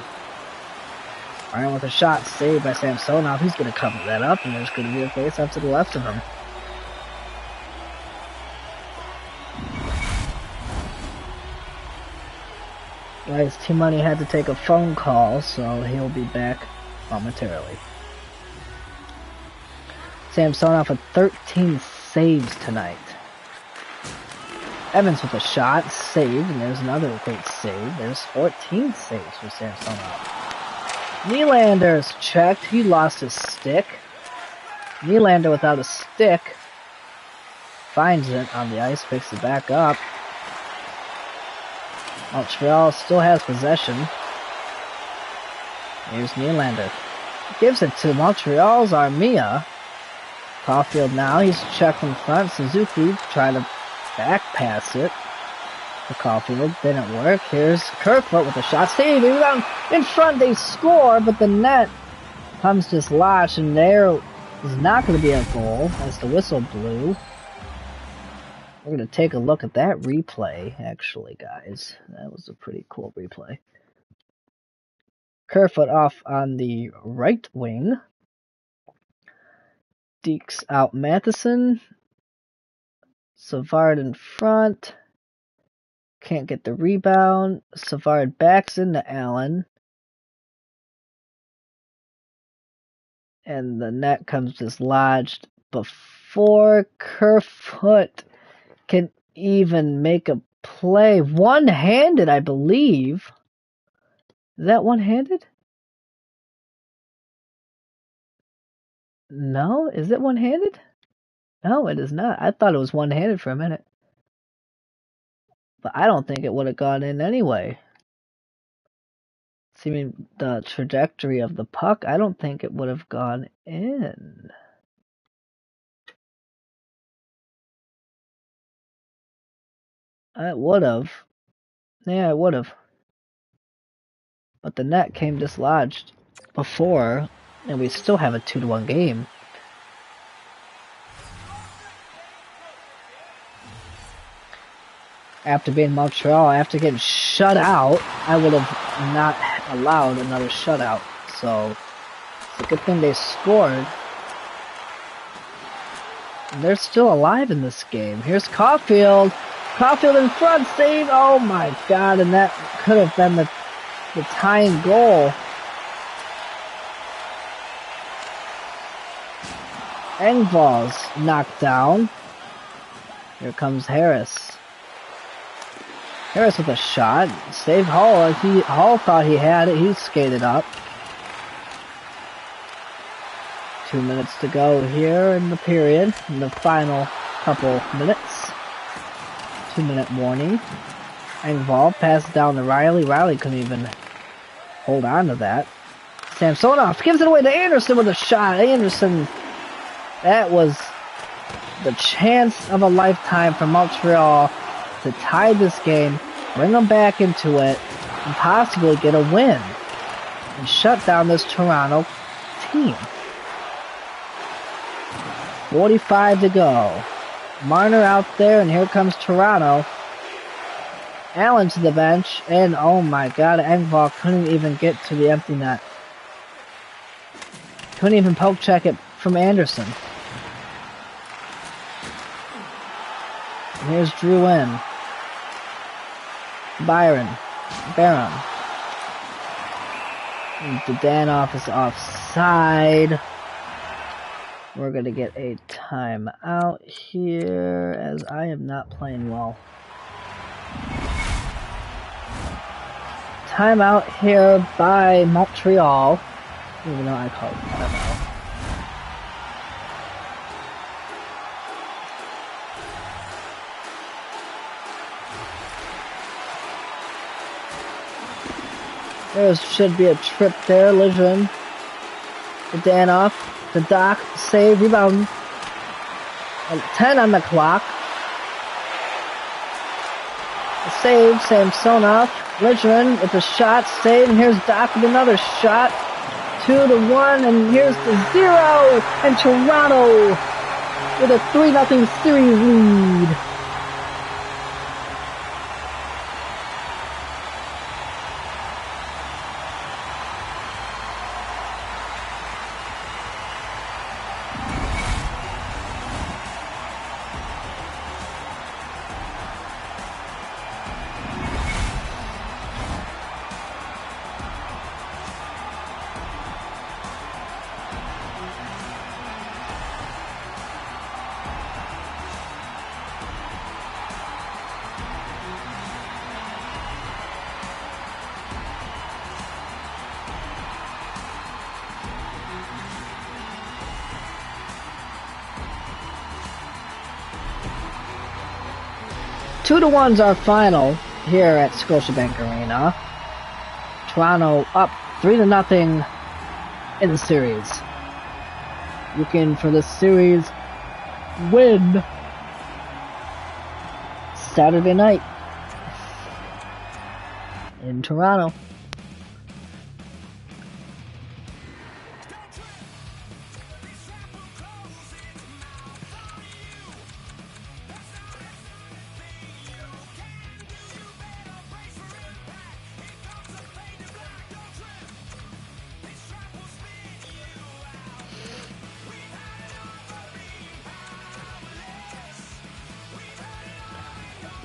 Byron with a shot saved by Samsonov. He's going to cover that up, and there's going to be a face up to the left of him. Guys, T-Money had to take a phone call, so he'll be back momentarily. Samsonov with 13 saves tonight. Evans with a shot, saved, and there's another great save. There's 14 saves for Samsonov. Nylander's checked. He lost his stick. Nylander without a stick finds it on the ice, picks it back up. Montreal still has possession. Here's Nylander. Gives it to Montreal's Armia. Caulfield now, he's checked in front. Suzuki tried to back pass it to Caulfield. Didn't work. Here's Kerfoot with a shot. Save in front, they score, but the net comes dislodged, and there is not going to be a goal as the whistle blew. We're going to take a look at that replay, actually, guys. That was a pretty cool replay. Kerfoot off on the right wing. Dekes out Matheson. Savard in front. Can't get the rebound. Savard backs into Allen. And the net comes dislodged before Kerfoot can even make a play. One-handed, I believe. Is that one-handed? No? Is it one-handed? No, it is not. I thought it was one-handed for a minute. But I don't think it would have gone in anyway. Seeing the trajectory of the puck, I don't think it would have gone in. It would have. Yeah, it would have. But the net came dislodged before, and we still have a 2-1 game. After being Montreal, after getting shut out, I would have not allowed another shutout. So, it's a good thing they scored. And they're still alive in this game. Here's Caulfield. Caulfield in front, save. Oh my god, and that could have been the tying goal. Engvall's knocked down. Here comes Harris. Harris with a shot. Saved Hall. Hall thought he had it. He skated up. 2 minutes to go here in the period. In the final couple minutes. 2-minute warning. Engvall passed down to Riley. Riley couldn't even hold on to that. Samsonov gives it away to Anderson with a shot. Anderson, that was the chance of a lifetime for Montreal to tie this game, bring them back into it, and possibly get a win and shut down this Toronto team. 45 to go. Marner out there, and here comes Toronto. Allen to the bench, and oh my god, Engvall couldn't even get to the empty net. Couldn't even poke check it from Anderson. And here's Drouin. Byron. Barron. Dadonov is offside. We're going to get a timeout here, as I am not playing well. Timeout here by Montreal, even though I call it timeout. There should be a trip there. Lidgren. To Danoff. To Doc. Save. Rebound. 10 on the clock. The save. Samsonov. Lidgren with a shot. Save. And here's Doc with another shot. 2-1. And here's the 0. And Toronto with a 3-0 series lead. Two to one's our final here at Scotiabank Arena. Toronto up 3-0 in the series. Looking for the series win Saturday night in Toronto.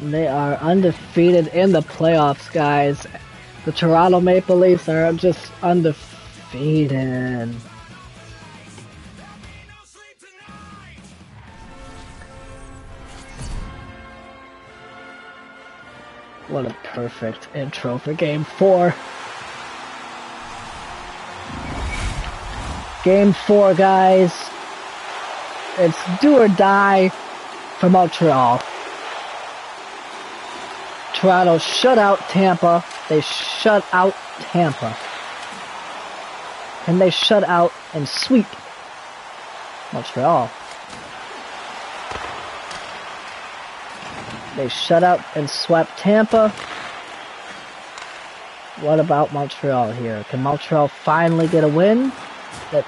They are undefeated in the playoffs, guys. The Toronto Maple Leafs are just undefeated. What a perfect intro for Game 4. Game 4, guys. It's do or die for Montreal. Toronto shut out Tampa. They shut out Tampa. And they shut out and sweep Montreal. They shut out and swept Tampa. What about Montreal here? Can Montreal finally get a win that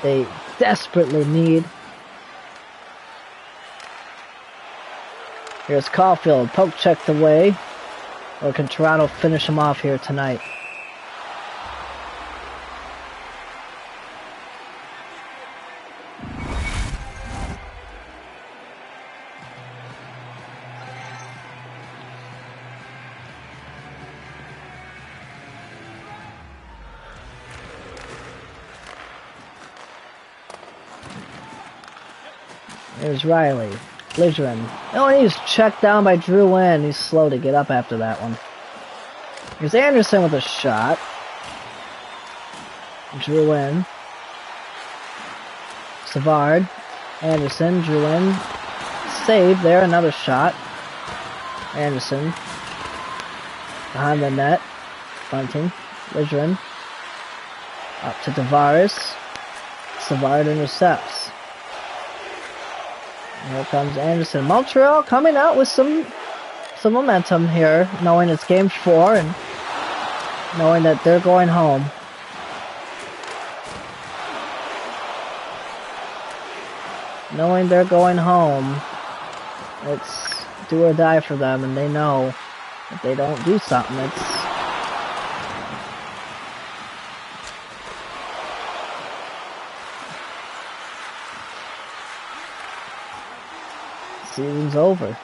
they desperately need? Here's Caulfield, poke checked away. Or can Toronto finish him off here tonight? There's Riley. Lidgren. Oh, he's checked down by Drouin. He's slow to get up after that one. Here's Anderson with a shot. Drouin. Savard. Anderson. Drouin. Save there. Another shot. Anderson. Behind the net. Bunting. Lidgren. Up to Tavares. Savard intercepts. Here comes Anderson. Montreal coming out with some momentum here, knowing it's Game 4 and knowing that they're going home. Knowing they're going home, it's do or die for them, and they know if they don't do something, season's over.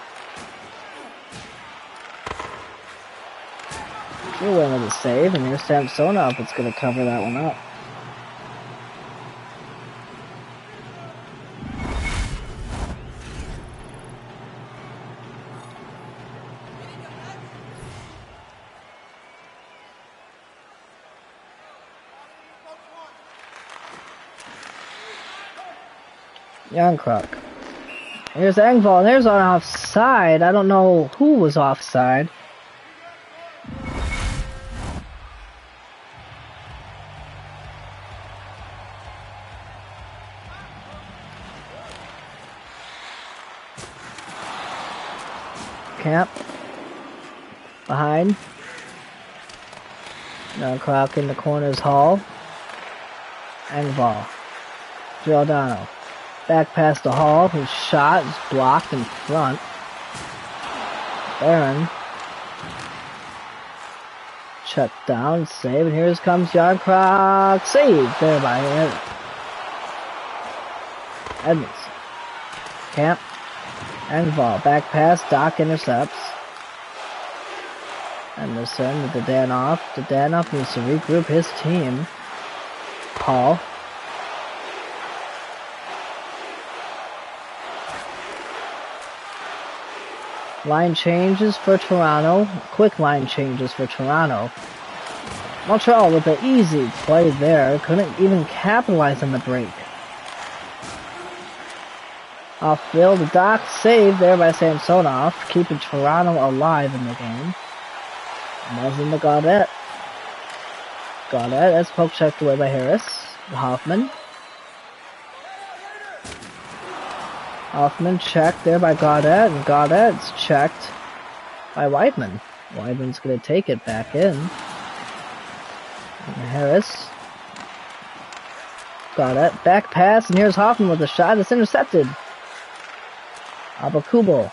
Drouin with a save, and here's Samsonov that's going to cover that one up. Youngkruk. Here's Engvall, and there's an offside. I don't know who was offside. Camp. Behind. Now Croc in the corners, Hall. Engvall. Giordano. Back past the Hall, whose shot is blocked in front. Barron. Shut down, save, and here comes Yarncroc. Save there by Edmonds. Camp. Engvall. Back pass, Doc intercepts. Anderson with the Danoff. The Danoff needs to regroup his team. Hall. Line changes for Toronto. Quick line changes for Toronto. Montreal with the easy play there. Couldn't even capitalize on the break. Off field, Doc saved there by Samsonov, keeping Toronto alive in the game. Muzzin to Gaudette. Gaudette, that's poke checked away by Harris. Hoffman. Hoffman checked there by Gaudette, and Gaudette's checked by Weidman. Weidman's going to take it back in. And Harris. Gaudette, back pass, and here's Hoffman with a shot that's intercepted. Abakubo.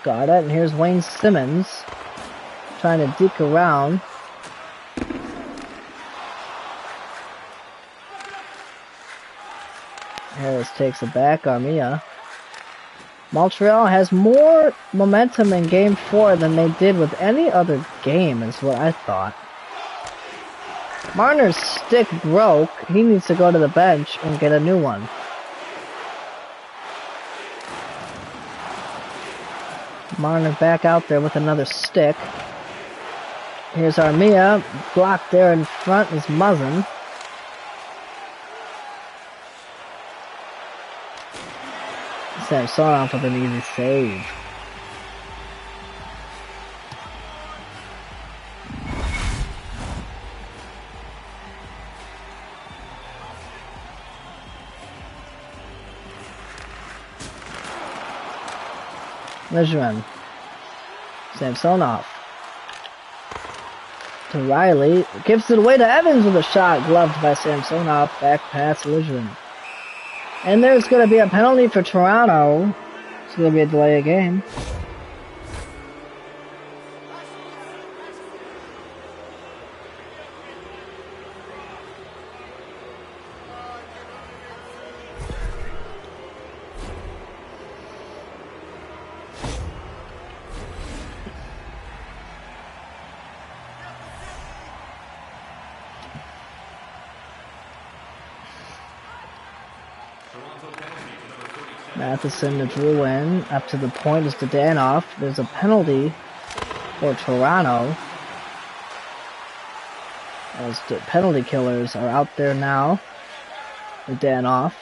Gaudette, and here's Wayne Simmons. Trying to deke around. Harris takes it back, Armia. Montreal has more momentum in Game 4 than they did with any other game, is what I thought. Marner's stick broke. He needs to go to the bench and get a new one. Marner back out there with another stick. Here's Armia. Blocked there in front is Muzzin. Samsonov with an easy save. Lejeune. Samsonov. To Riley. Gives it away to Evans with a shot. Gloved by Samsonov. Back pass Lejeune. And there's going to be a penalty for Toronto. It's going to be a delay of game. Matheson to Drouin. Up to the point is to Danoff. There's a penalty for Toronto. As the penalty killers are out there now. The Danoff.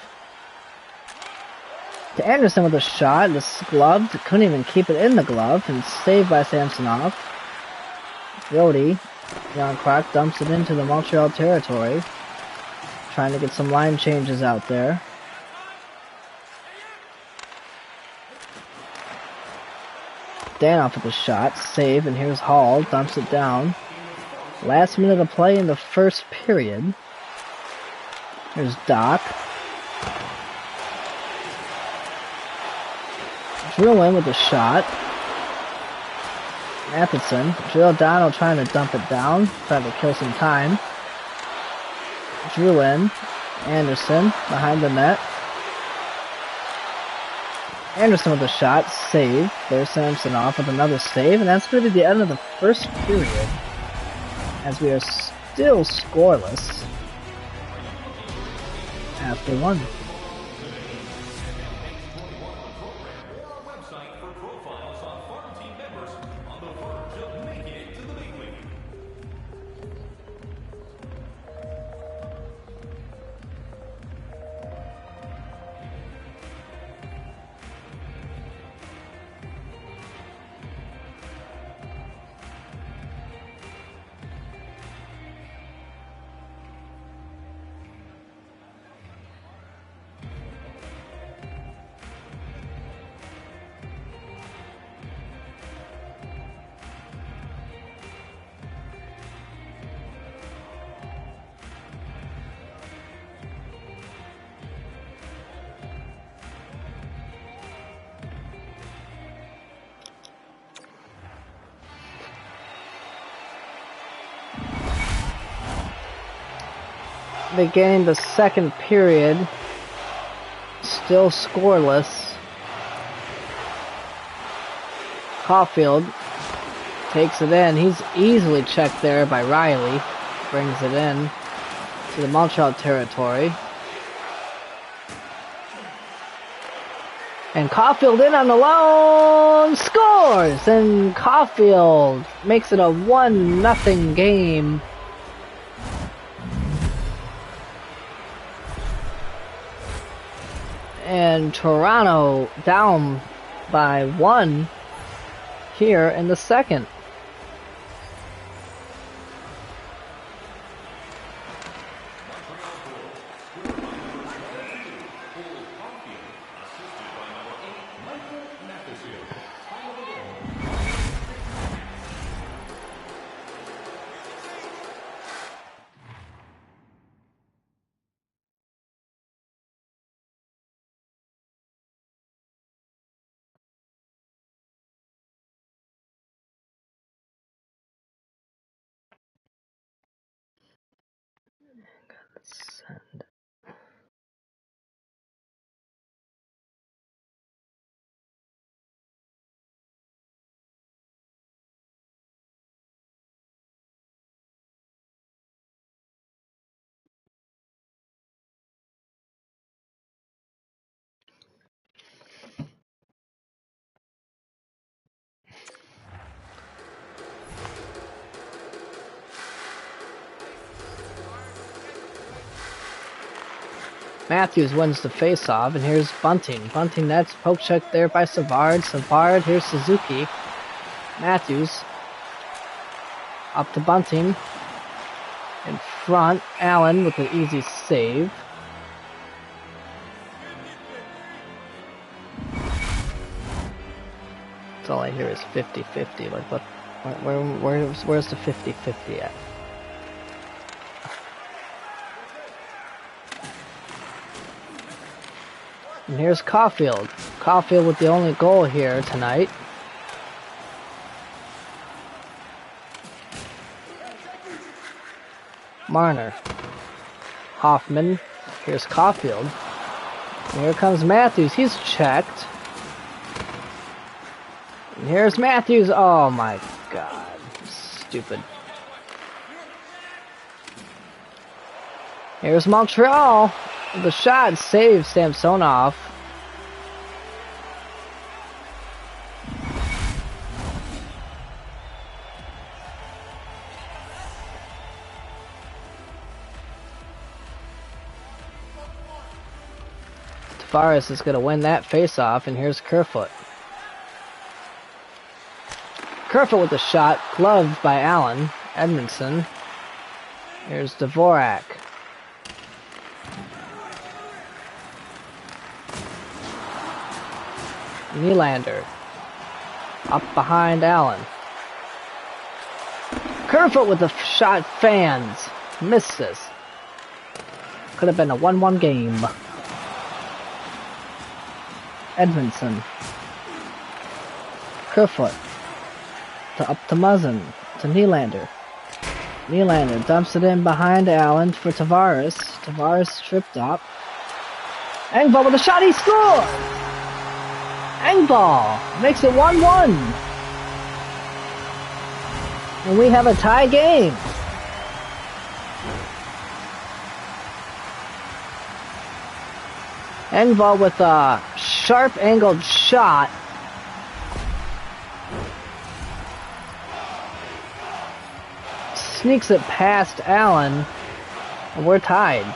To Anderson with a shot. It's gloved. Couldn't even keep it in the glove. And saved by Samsonov. Brody. Yarncroc dumps it into the Montreal territory. Trying to get some line changes out there. Danoff with a shot, save, and here's Hall, dumps it down. Last minute of play in the first period. Here's Doc. Drouin with a shot. Matheson. Giordano trying to dump it down, trying to kill some time. Drouin. Anderson behind the net. Anderson with a shot, save. There's Samsonov with another save, and that's going to be the end of the first period, as we are still scoreless after one. beginning the second period. Still scoreless. Caulfield takes it in. He's easily checked there by Riley. Brings it in to the Montreal territory. And Caulfield in on the lone, scores! And Caulfield makes it a 1-0 game. And Toronto down by 1 here in the second. Send. Matthews wins the face-off, and here's Bunting. Bunting, that's poke check there by Savard. Savard, here's Suzuki. Matthews up to Bunting. In front, Allen with an easy save. That's all I hear is 50-50. Like, what? Where's the 50-50 at? And here's Caulfield. Caulfield with the only goal here tonight. Marner. Hoffman. Here's Caulfield. And here comes Matthews. He's checked. And here's Matthews. Oh my god. Stupid. Here's Montreal. The shot saves Samsonov. Tavares is going to win that face-off, and here's Kerfoot. Kerfoot with the shot, gloved by Allen. Edmondson. Here's Dvorak. Nylander. Up behind Allen. Kerfoot with the shot, fans. Misses. Could have been a 1-1 game. Edmondson. Kerfoot. Up to Muzzin. To Nylander. Nylander dumps it in behind Allen for Tavares. Tavares tripped up. Engvall with a shot, he scores! Engvall makes it 1-1. And we have a tie game. Engvall with a sharp angled shot. Sneaks it past Allen. And we're tied.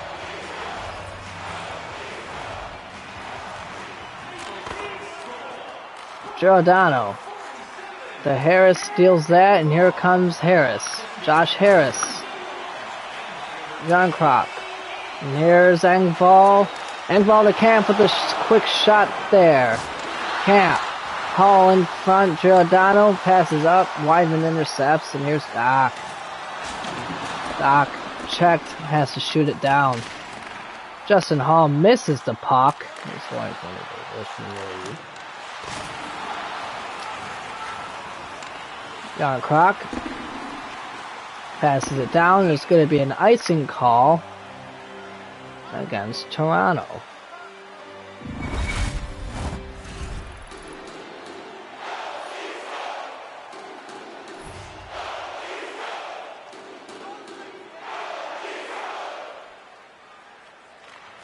Giordano. The Harris steals that, and here comes Harris. Josh Harris. John Croc. And here's Engvall. Engvall to Camp with a quick shot there. Camp. Hall in front. Giordano passes up. Weidman intercepts, and here's Doc. Doc checked. Has to shoot it down. Justin Hall misses the puck. John Croc passes it down. There's going to be an icing call against Toronto.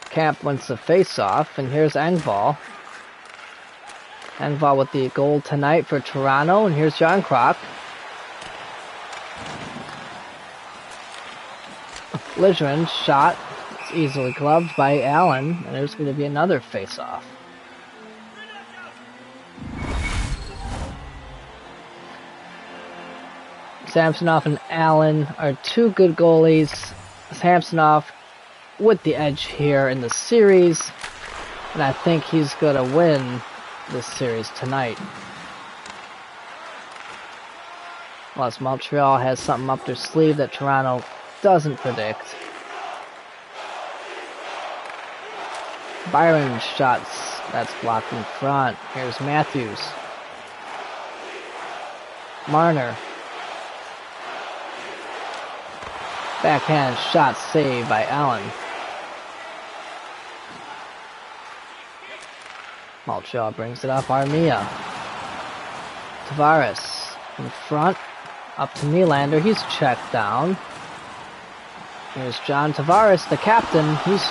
Camp wins the face-off, and here's Engvall. Engvall with the goal tonight for Toronto, and here's John Krok. Lidgren's shot is easily gloved by Allen, and there's going to be another face-off. Samsonov and Allen are two good goalies. Samsonov with the edge here in the series, and I think he's going to win this series tonight. Plus, Montreal has something up their sleeve that Toronto doesn't predict. Byron's shots, that's blocked in front. Here's Matthews. Marner. Backhand shot saved by Allen. Montreal brings it up. Armia. Tavares in front. Up to Nylander. He's checked down. Here's John Tavares, the captain. He's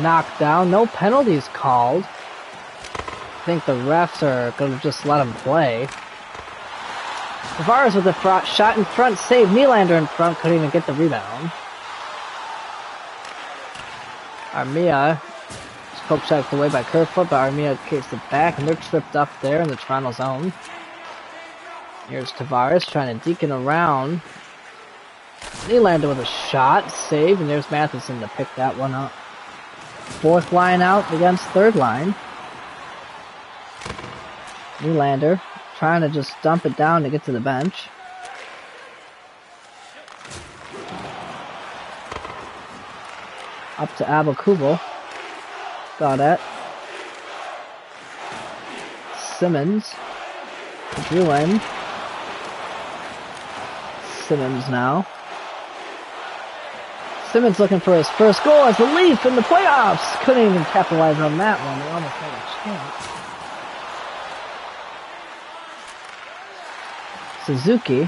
knocked down. No penalties called. I think the refs are going to just let him play. Tavares with the shot in front. Save. Nylander in front. Couldn't even get the rebound. Armia. Poke checked away by Kerfoot, but Armia kicks it back, and they're tripped up there in the Toronto zone. Here's Tavares trying to deacon around. Nylander with a shot, save, and there's Matheson to pick that one up. Fourth line out against third line. Nylander trying to just dump it down to get to the bench. Up to Abel Kubel. Got it. Simmons. Drouin. Simmons now. Simmons looking for his first goal as the Leaf in the playoffs. Couldn't even capitalize on that one. They almost had a chance. Suzuki.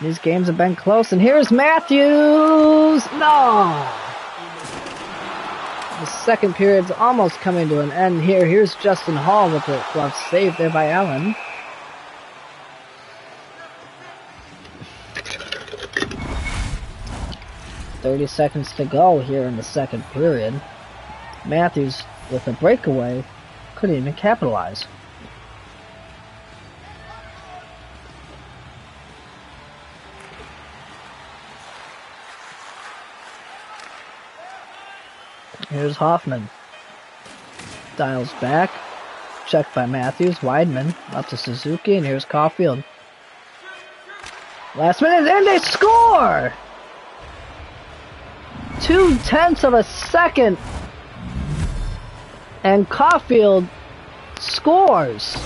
These games have been close, and here's Matthews! No! The second period's almost coming to an end here. Here's Justin Hall with the glove saved there by Allen. .30 seconds to go here in the second period. Matthews with a breakaway couldn't even capitalize. Here's Hoffman. Dials back. Checked by Matthews. Weidman up to Suzuki, and here's Caulfield. Last minute, and they score! 0.2 of a second. And Caulfield scores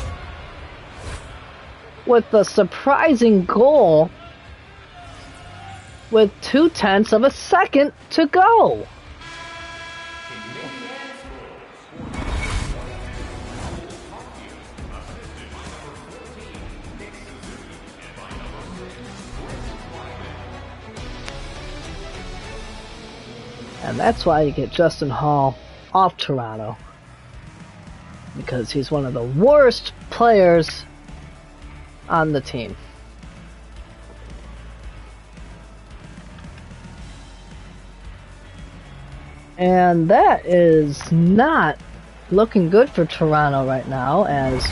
with a surprising goal with 0.2 of a second to go. And that's why you get Justin Hall off Toronto. Because he's one of the worst players on the team. And that is not looking good for Toronto right now, as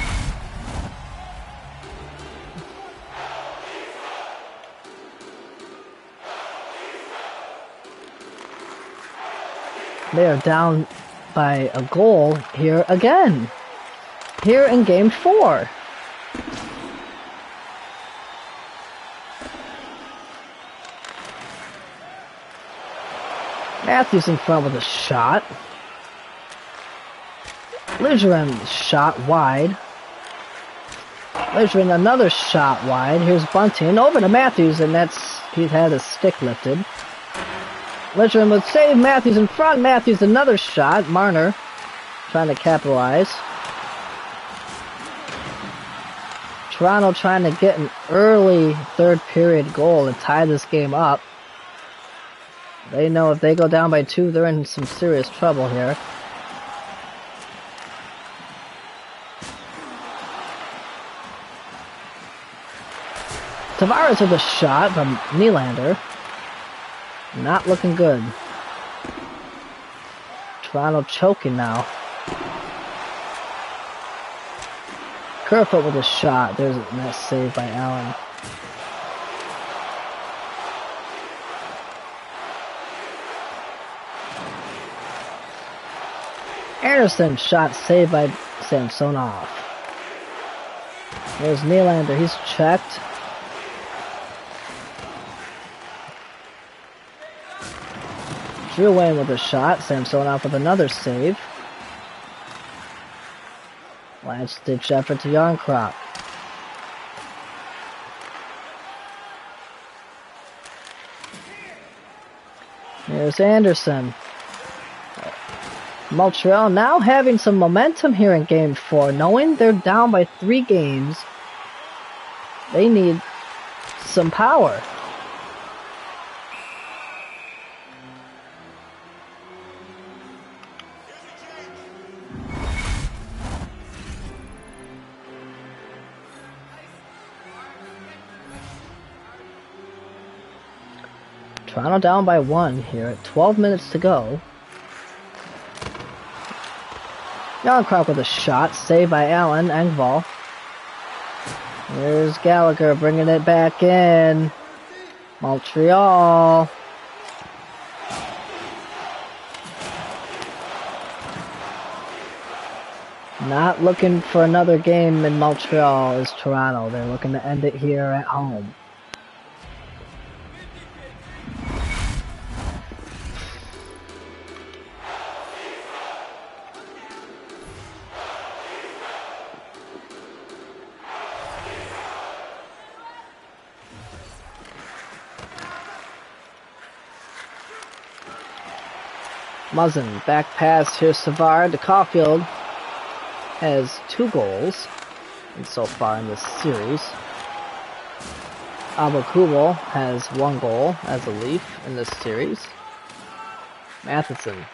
they are down by a goal here again. Here in Game 4. Matthews in front with a shot. Lidgren shot wide. Lidgren another shot wide. Here's Bunting over to Matthews, and he's had his stick lifted. Richmond would save. Matthews in front. Matthews another shot. Marner trying to capitalize. Toronto trying to get an early third period goal to tie this game up. They know if they go down by 2, they're in some serious trouble here. Tavares with a shot from Nylander. Not looking good. Toronto choking now. Kerfoot with a shot. There's a nice save by Allen. Anderson shot saved by Samsonov. There's Nylander. He's checked. Drew Wayne with a shot. Samsonov with another save. Last ditch effort to Yarncroc. Here's Anderson. Montreal now having some momentum here in Game 4. Knowing they're down by 3 games, they need some power. Toronto down by 1 here at 12 minutes to go. Yarncroc with a shot, saved by Allen. Engvall. There's Gallagher bringing it back in. Montreal. Not looking for another game in Montreal is Toronto. They're looking to end it here at home. Muzzin, back pass, here's Savard to Caulfield. Has 2 goals so far in this series. Abokubel has 1 goal as a Leaf in this series. Matheson.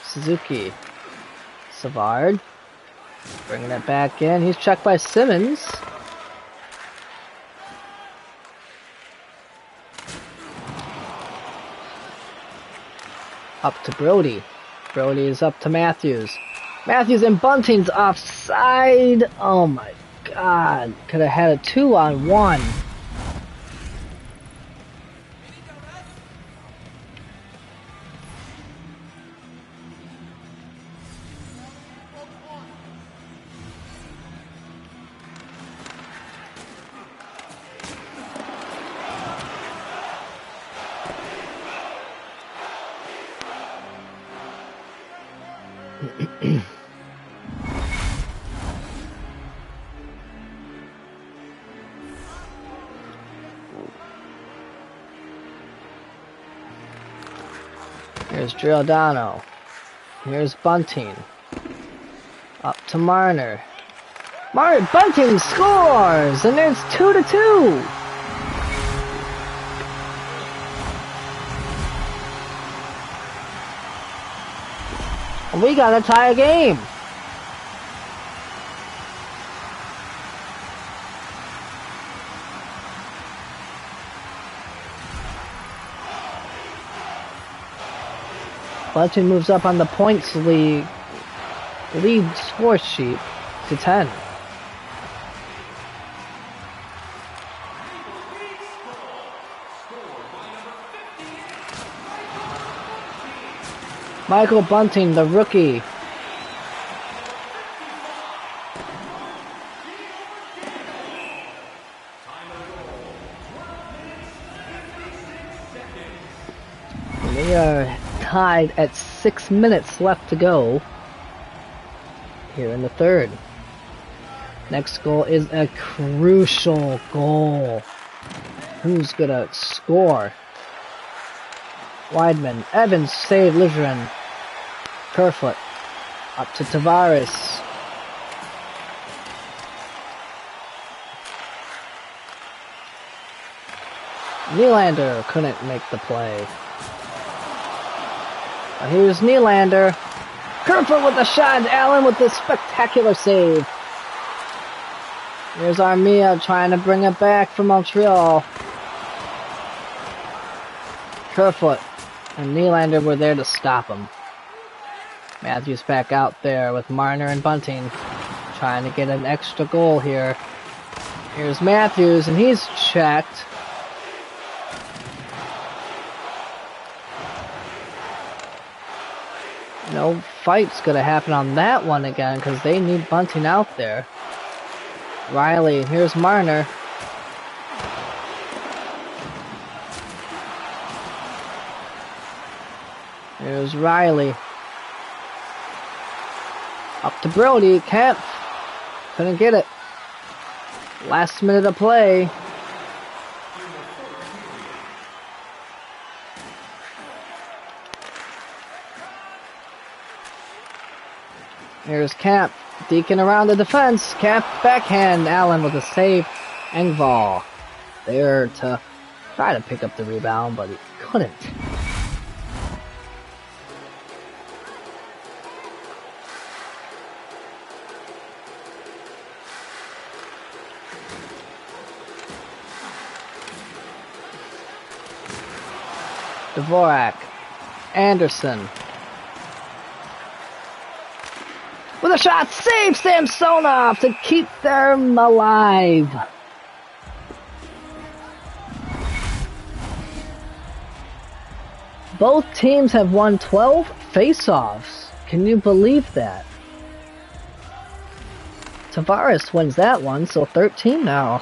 Suzuki. Savard. Bringing it back in. He's checked by Simmons. Up to Brody. Brody is up to Matthews. Matthews and Bunting's offside. Oh my god. Could have had a 2-on-1. Here's Giordano. Here's Bunting. Up to Marner. Bunting scores! And there's 2-2! We gotta tie a game! Bunting moves up on the points lead score sheet to 10. Michael Bunting, the rookie. We are tied at 6 minutes left to go here in the third. Next goal is a crucial goal. Who's gonna score Weidman. Evans saved Liverin. Kerfoot. Up to Tavares. Nylander couldn't make the play. But here's Nylander. Kerfoot with the shot. Allen with the spectacular save. Here's Armia trying to bring it back from Montreal. Kerfoot and Nylander were there to stop him. Matthews back out there with Marner and Bunting trying to get an extra goal here. Here's Matthews, and he's checked. No fight's gonna happen on that one again because they need Bunting out there. Riley, here's Marner. Here's Riley. Up to Brody. Kemp. Couldn't get it. Last minute of play. Here's Kemp. Deacon around the defense. Kemp backhand. Allen with a save. Engvall there to try to pick up the rebound, but he couldn't. Dvorak. Anderson. With a shot, save Samsonov to keep them alive. Both teams have won 12 face-offs. Can you believe that? Tavares wins that one, so 13 now.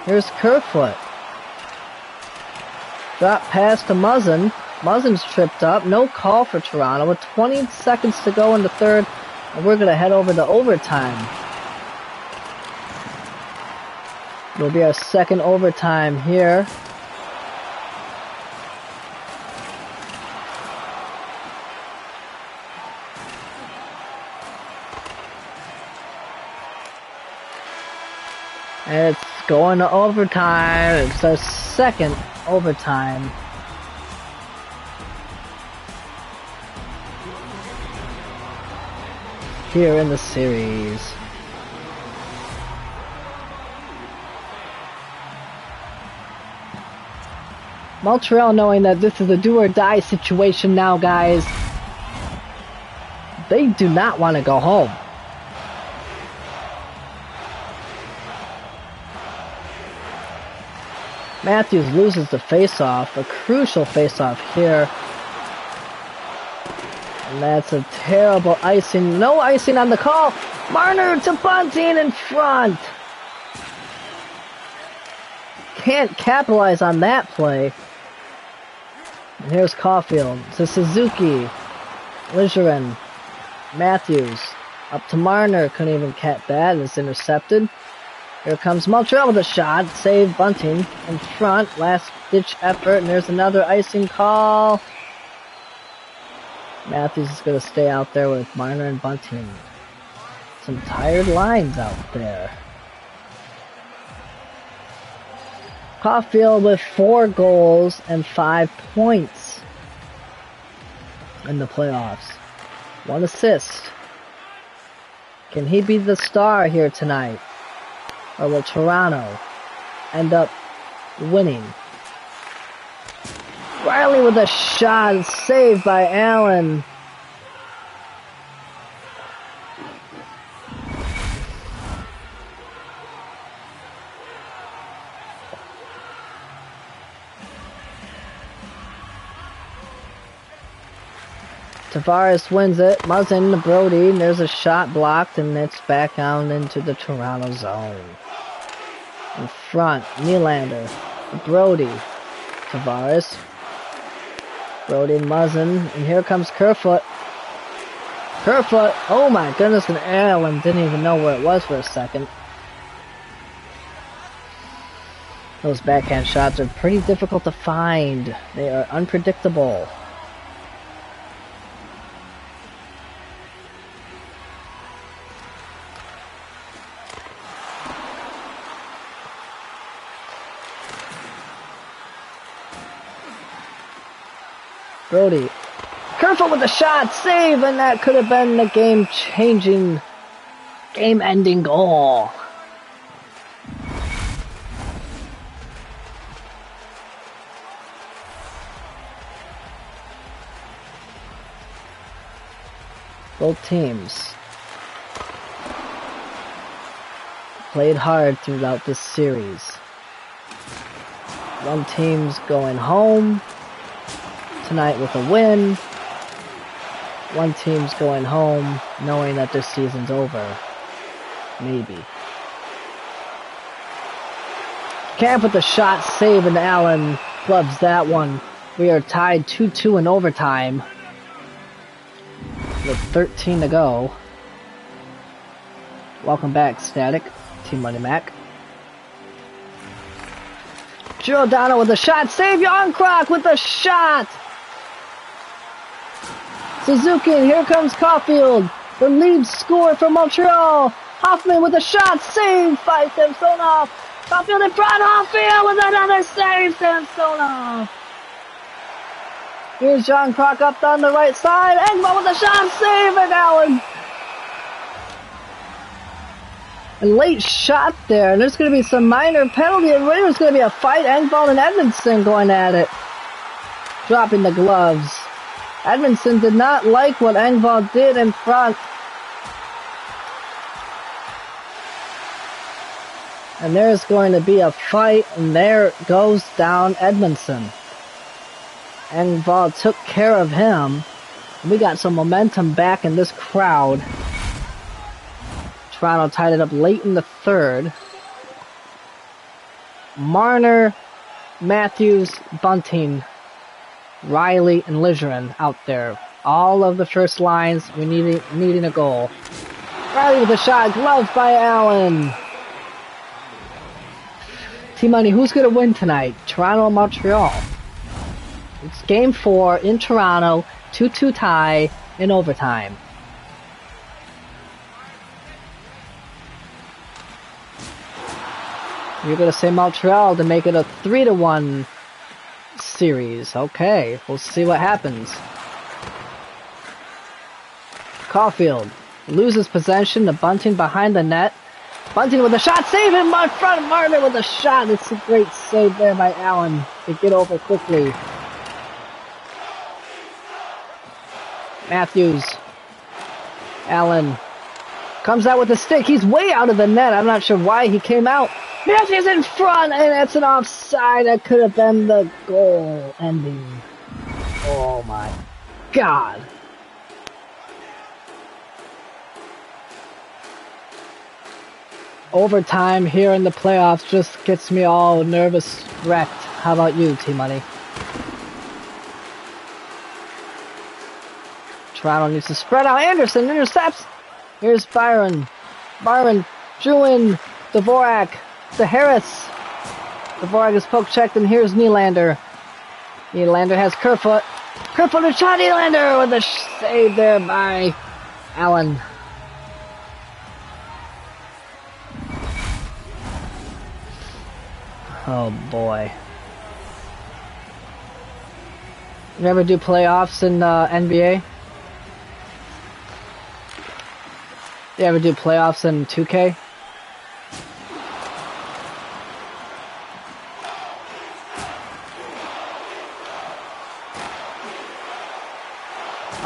Here's Kerfoot. Drop pass to Muzzin. Muzzin's tripped up. No call for Toronto with 20 seconds to go in the third. And we're going to head over to overtime. It'll be our second overtime here. And it's going to overtime. It's our second overtime. Here in the series. Montreal knowing that this is a do or die situation now, guys. They do not want to go home. Matthews loses the face-off, a crucial face-off here. And that's a terrible icing. No icing on the call. Marner to Bunting in front. Can't capitalize on that play. And here's Caulfield to Suzuki. Ligerin. Matthews. Up to Marner. Couldn't even catch that. It's intercepted. Here comes Montreal with a shot. Save Bunting in front. Last ditch effort. And there's another icing call. Matthews is going to stay out there with Marner and Bunting. Some tired lines out there. Caulfield with 4 goals and 5 points in the playoffs. 1 assist. Can he be the star here tonight? Or will Toronto end up winning? Riley with a shot, saved by Allen. Tavares wins it. Muzzin to Brody. And there's a shot blocked, and it's back out into the Toronto zone. In front, Nylander. Brody. Tavares. Brody and Muzzin, and here comes Kerfoot. Kerfoot, oh my goodness, and Allen didn't even know where it was for a second. Those backhand shots are pretty difficult to find. They are unpredictable. Brody. Careful with the shot, save, and that could have been the game-changing, game-ending goal. Both teams played hard throughout this series. One team's going home tonight with a win. One team's going home knowing that this season's over. Maybe. Camp with the shot, save, and Allen clubs that one. We are tied 2-2 in overtime with 13 to go. Welcome back, Static. Team Money Mac. Giordano with a shot, save, Yarncroc with a shot! Suzuki, and here comes Caulfield. The lead score for Montreal. Hoffman with a shot, save by Samsonov. Caulfield in front, Hoffman with another save, Samsonov. Here's John Croc up on the right side. Engvall with a shot, save, and Allen. A late shot there, and there's going to be some minor penalty, and there's going to be a fight. Engvall and Edmondson going at it. Dropping the gloves. Edmondson did not like what Engvall did in front. And there's going to be a fight, and there goes down Edmondson. Engvall took care of him. We got some momentum back in this crowd. Toronto tied it up late in the third. Marner, Matthews, Bunting, Riley, and Ligerin out there. All of the first lines, we needing a goal. Riley with a shot, gloved by Allen. T-Money, who's going to win tonight? Toronto or Montreal? It's game 4 in Toronto, 2-2 tie in overtime. You're going to say Montreal to make it a 3-1 series. Okay, we'll see what happens. Caulfield loses possession to Bunting behind the net. Bunting with a shot, save him in front. Marner with a shot. It's a great save there by Allen to get over quickly. Matthews. Allen comes out with a stick. He's way out of the net. I'm not sure why he came out. Matthews in front, and that's an offside. That could have been the goal ending. Oh my God. Overtime here in the playoffs just gets me all nervous wrecked. How about you, T-Money? Toronto needs to spread out. Anderson intercepts. Here's Byron. Byron drew in Dvorak to Harris. Dvorak is poke checked, and here's Nylander. Nylander has Kerfoot. Kerfoot and shot Nylander with a save there by Allen. Oh boy. You ever do playoffs in NBA? You ever do playoffs in 2K?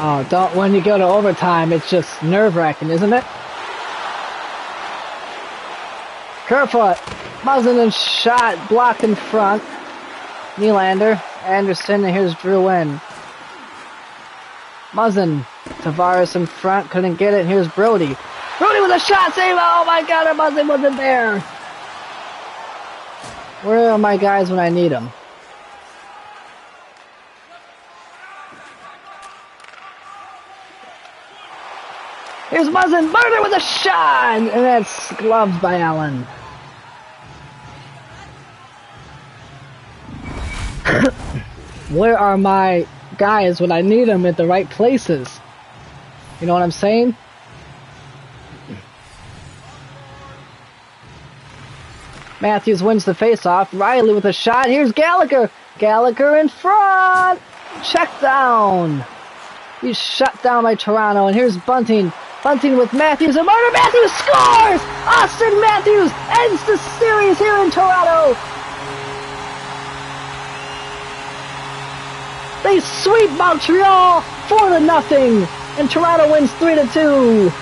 Oh, don't, when you go to overtime, it's just nerve-wracking, isn't it? Kerfoot, Muzzin and shot, blocked in front. Nylander, Anderson, and here's Drew in. Muzzin, Tavares in front, couldn't get it, here's Brody. Brody with a shot, save, oh my God, Muzzin wasn't there. Where are my guys when I need them? Here's Muzzin, Murder with a shot! And that's gloved by Allen. Where are my guys when I need them at the right places? You know what I'm saying? Matthews wins the face-off. Riley with a shot. Here's Gallagher. Gallagher in front. Check down. He's shut down by Toronto. And here's Bunting. Bunting with Matthews. And Martin Matthews scores! Austin Matthews ends the series here in Toronto. They sweep Montreal 4-0. And Toronto wins 3-2.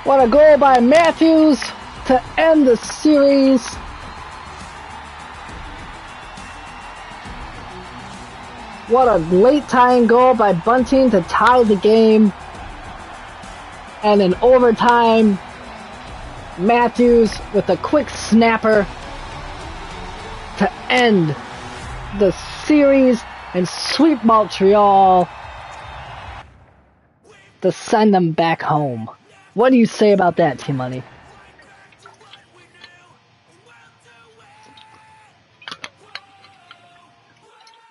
What a goal by Matthews to end the series. What a late tying goal by Bunting to tie the game. And in overtime, Matthews with a quick snapper to end the series and sweep Montreal to send them back home. What do you say about that, T-Money?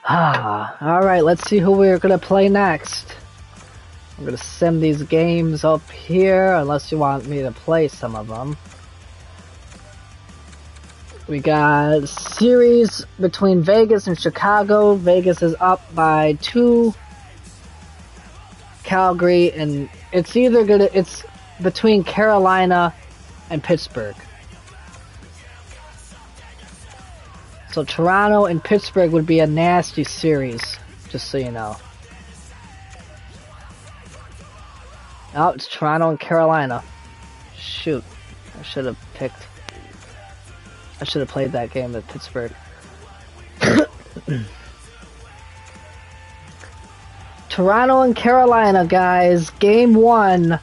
Alright, let's see who we're going to play next. I'm going to sim these games up here, unless you want me to play some of them. We got a series between Vegas and Chicago. Vegas is up by 2. Calgary, and it's between Carolina and Pittsburgh. So Toronto and Pittsburgh would be a nasty series, just so you know. Oh, it's Toronto and Carolina. Shoot. I should have played that game with Pittsburgh. Toronto and Carolina, guys. Game 1.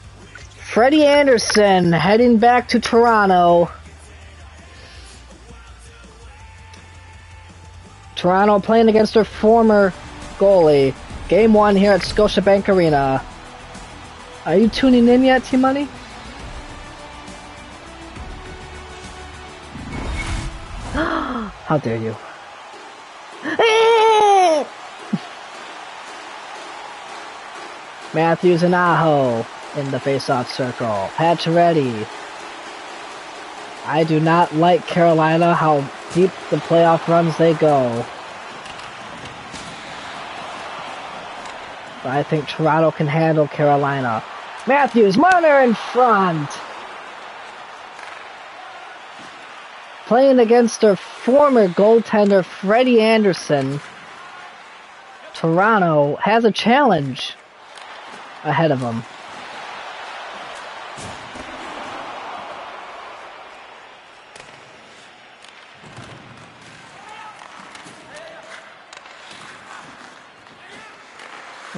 Freddie Anderson heading back to Toronto. Toronto playing against their former goalie. Game 1 here at Scotiabank Arena. Are you tuning in yet, T-Money? How dare you. Matthews and Aho in the face-off circle. Pacioretty. I do not like Carolina, how deep the playoff runs they go. But I think Toronto can handle Carolina. Matthews, Marner in front. Playing against their former goaltender, Freddie Anderson. Toronto has a challenge ahead of them.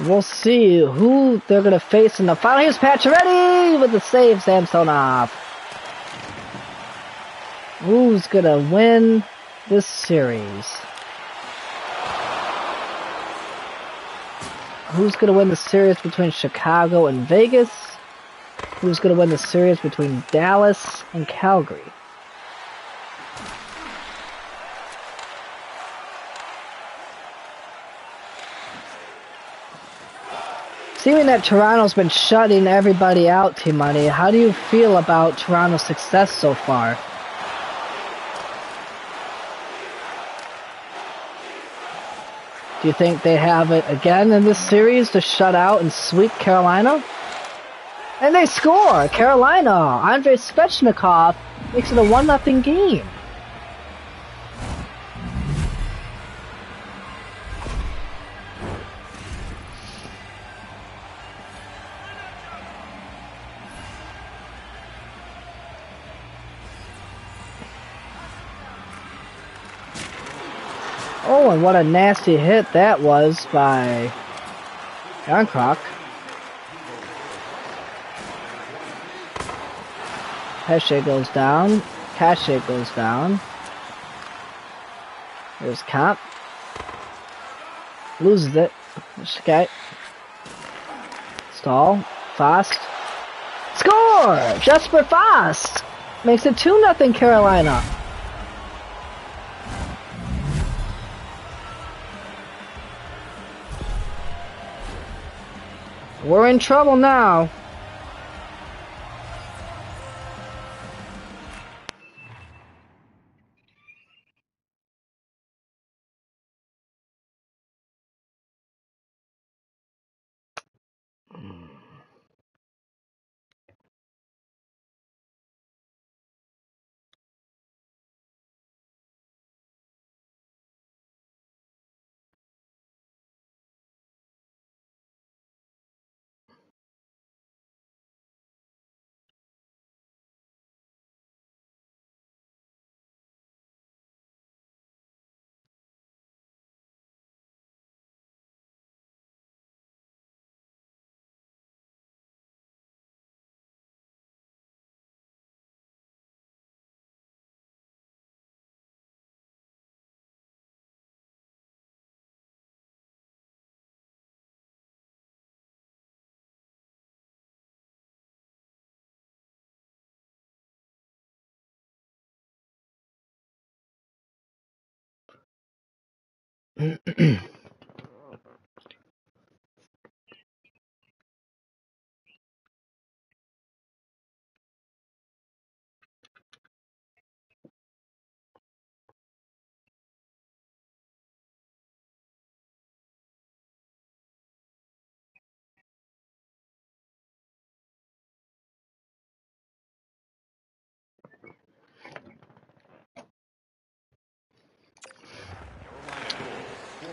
We'll see who they're going to face in the final. Here's Pacioretty with the save, Samsonov. Who's going to win this series? Who's going to win the series between Chicago and Vegas? Who's going to win the series between Dallas and Calgary? Seeing that Toronto's been shutting everybody out, T-Money, how do you feel about Toronto's success so far? Do you think they have it again in this series to shut out and sweep Carolina? And they score! Carolina! Andrei Svechnikov makes it a 1-0 game. Oh, and what a nasty hit that was by Yarncroc. Pesce goes down. Cache goes down. There's Comp. Loses it. Okay. Stall. Fast. Score! Jesper Fast! Makes it 2-0 Carolina. We're in trouble now.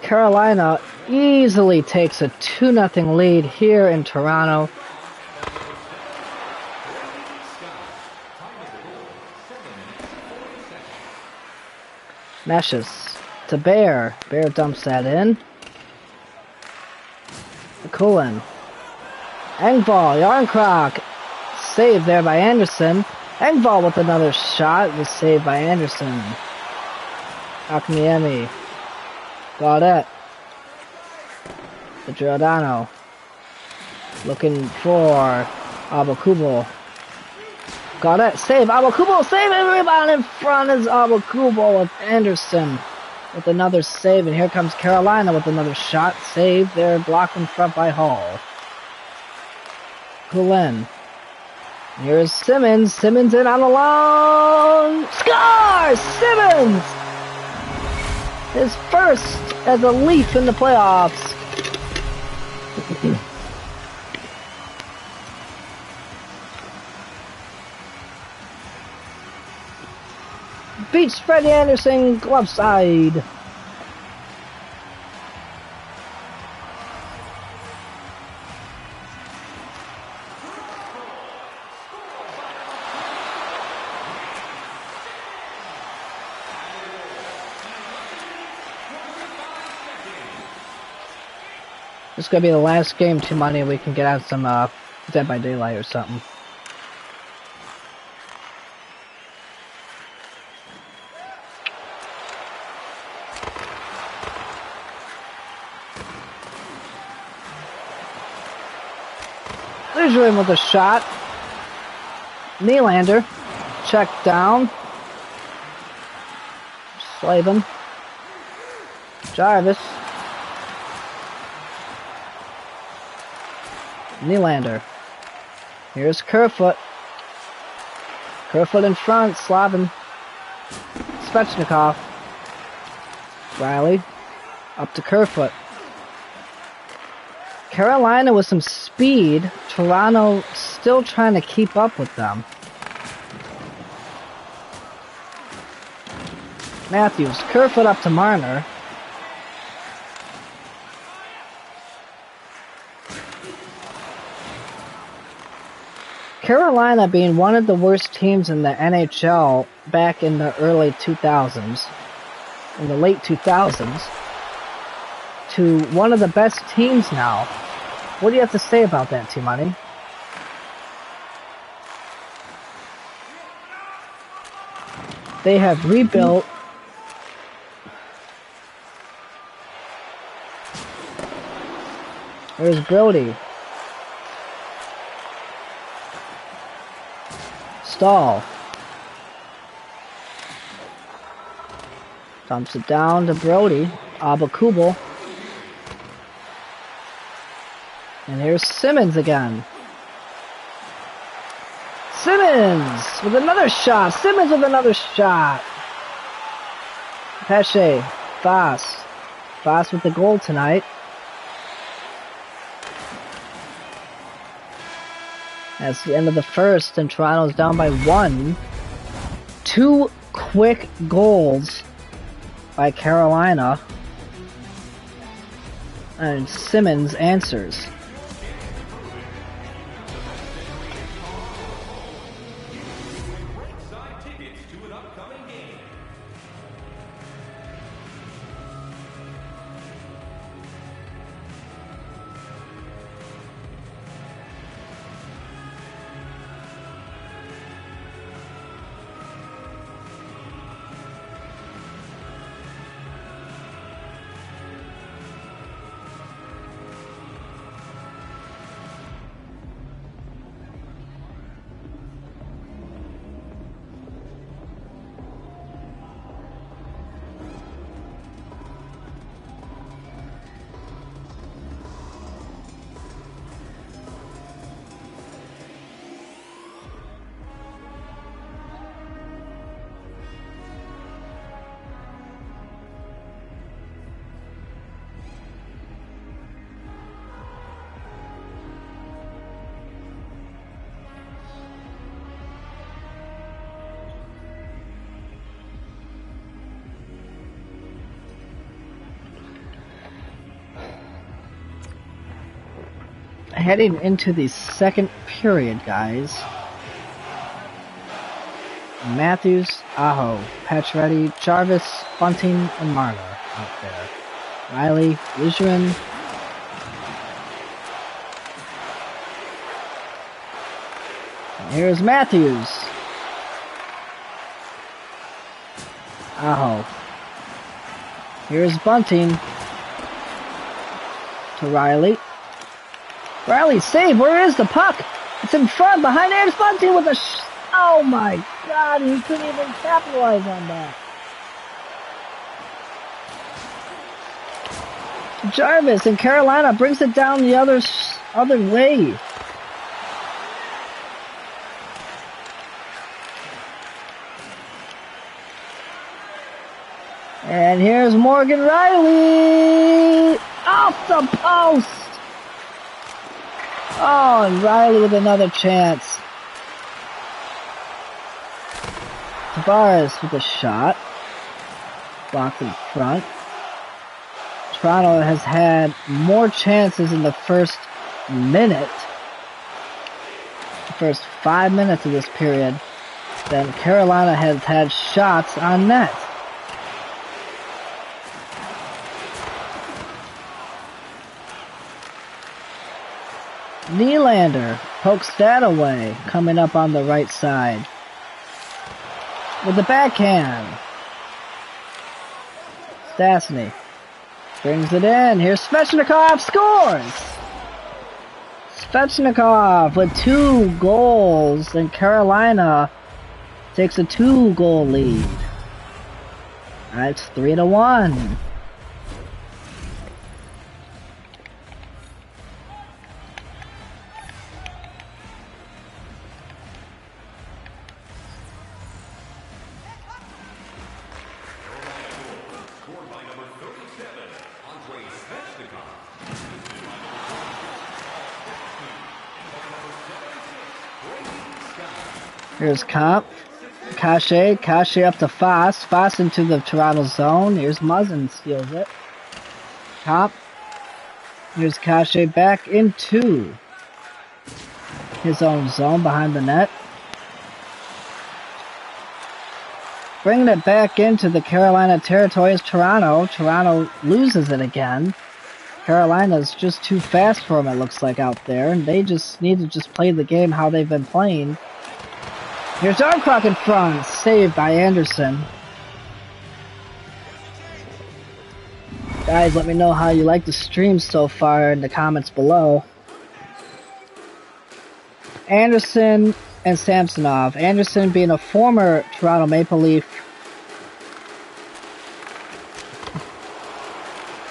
Carolina easily takes a 2-0 lead here in Toronto. Meshes to Bear. Bear dumps that in. Cullen. Engvall, Yarncroc. Saved there by Anderson. Engvall with another shot. Was saved by Anderson. Akmiemi. Gaudette. The Giordano. Looking for Abakubo. Gaudette save. Abakubo save and rebound in front is Abakubo with Anderson with another save. And here comes Carolina with another shot. Save. They're blocked in front by Hall. Cullen. Here's Simmons. Simmons in on the long. Score! Simmons! His first as a Leaf in the playoffs. Beats Freddie Anderson glove side. This is going to be the last game to money we can get out some Dead by Daylight or something. Usually with a shot. Nylander. Check down. Slavin. Jarvis. Nylander. Here's Kerfoot. Kerfoot in front. Slavin. Svechnikov. Riley. Up to Kerfoot. Carolina with some speed. Toronto still trying to keep up with them. Matthews. Kerfoot up to Marner. Carolina being one of the worst teams in the NHL back in the early 2000s. in the late 2000s to one of the best teams now. What do you have to say about that, T-Money? They have rebuilt. There's Brody. Stahl. Dumps it down to Brody. Abba-Kubel. And here's Simmons again. Simmons with another shot. Simmons with another shot. Pesce. Foss. Foss with the goal tonight. That's the end of the first, and Toronto's down by 1. 2 quick goals by Carolina. And Simmons answers. Heading into the second period, guys. Matthews, Aho, Pacioretty, Jarvis, Bunting, and Marner out there. Riley, Ligerin. And here's Matthews. Aho. Here's Bunting. To Riley. Riley save. Where is the puck? It's in front. Behind Aaron Bunting with a oh my God! He couldn't even capitalize on that. Jarvis and Carolina brings it down the other way. And here's Morgan Riley off the post. Oh, and Riley with another chance. Tavares with a shot. Blocked in front. Toronto has had more chances in the first minute, the first 5 minutes of this period, than Carolina has had shots on net. Nylander pokes that away, coming up on the right side. With the backhand. Stastny brings it in. Here's Svechnikov, scores! Svechnikov with 2 goals, and Carolina takes a 2-goal lead. That's 3-1. Here's Comp. Cache up to Foss. Foss into the Toronto zone. Here's Muzzin, steals it. Comp. Here's Cache back into his own zone behind the net. Bringing it back into the Carolina territory is Toronto. Toronto loses it again. Carolina's just too fast for them, it looks like, out there, and they just need to just play the game how they've been playing. Here's Armcrock in front, saved by Anderson. Guys, let me know how you like the stream so far in the comments below. Anderson and Samsonov. Anderson being a former Toronto Maple Leaf,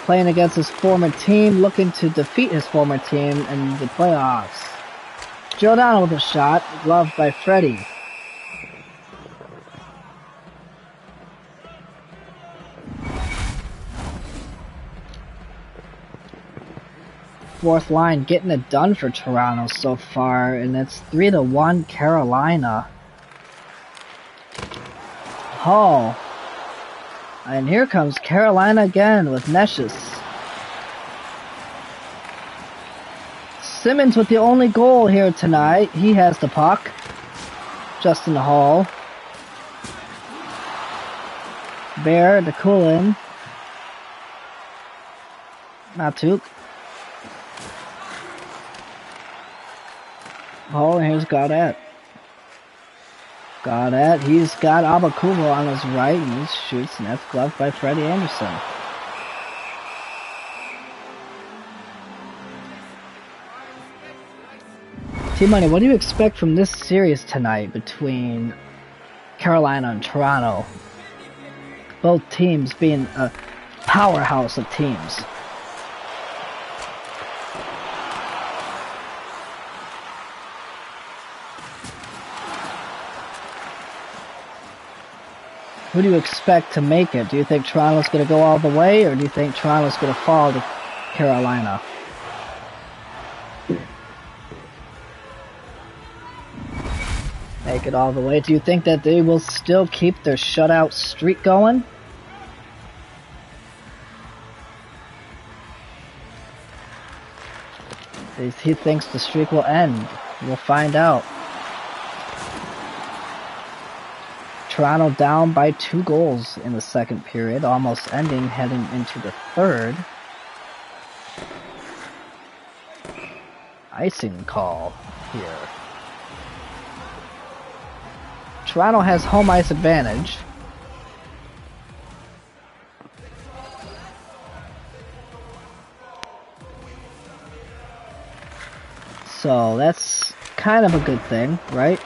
playing against his former team, looking to defeat his former team in the playoffs. Giordano with a shot, gloved by Freddie. Fourth line getting it done for Toronto so far, and it's 3-1 Carolina. Hall. And here comes Carolina again with Neshes. Simmons with the only goal here tonight. He has the puck. Justin Hall. Bear to Kulin. Matuk. Oh, and here's Gaudet. Gaudet, he's got Abakuvo on his right, and he shoots, and that's gloved by Freddie Anderson. T-Money, what do you expect from this series tonight between Carolina and Toronto? Both teams being a powerhouse of teams. Who do you expect to make it? Do you think Toronto's going to go all the way, or do you think Toronto's going to fall to Carolina? Make it all the way. Do you think that they will still keep their shutout streak going? He thinks the streak will end. We'll find out. Toronto down by 2 goals in the second period, almost ending, heading into the third. Icing call here. Toronto has home ice advantage. So that's kind of a good thing, right?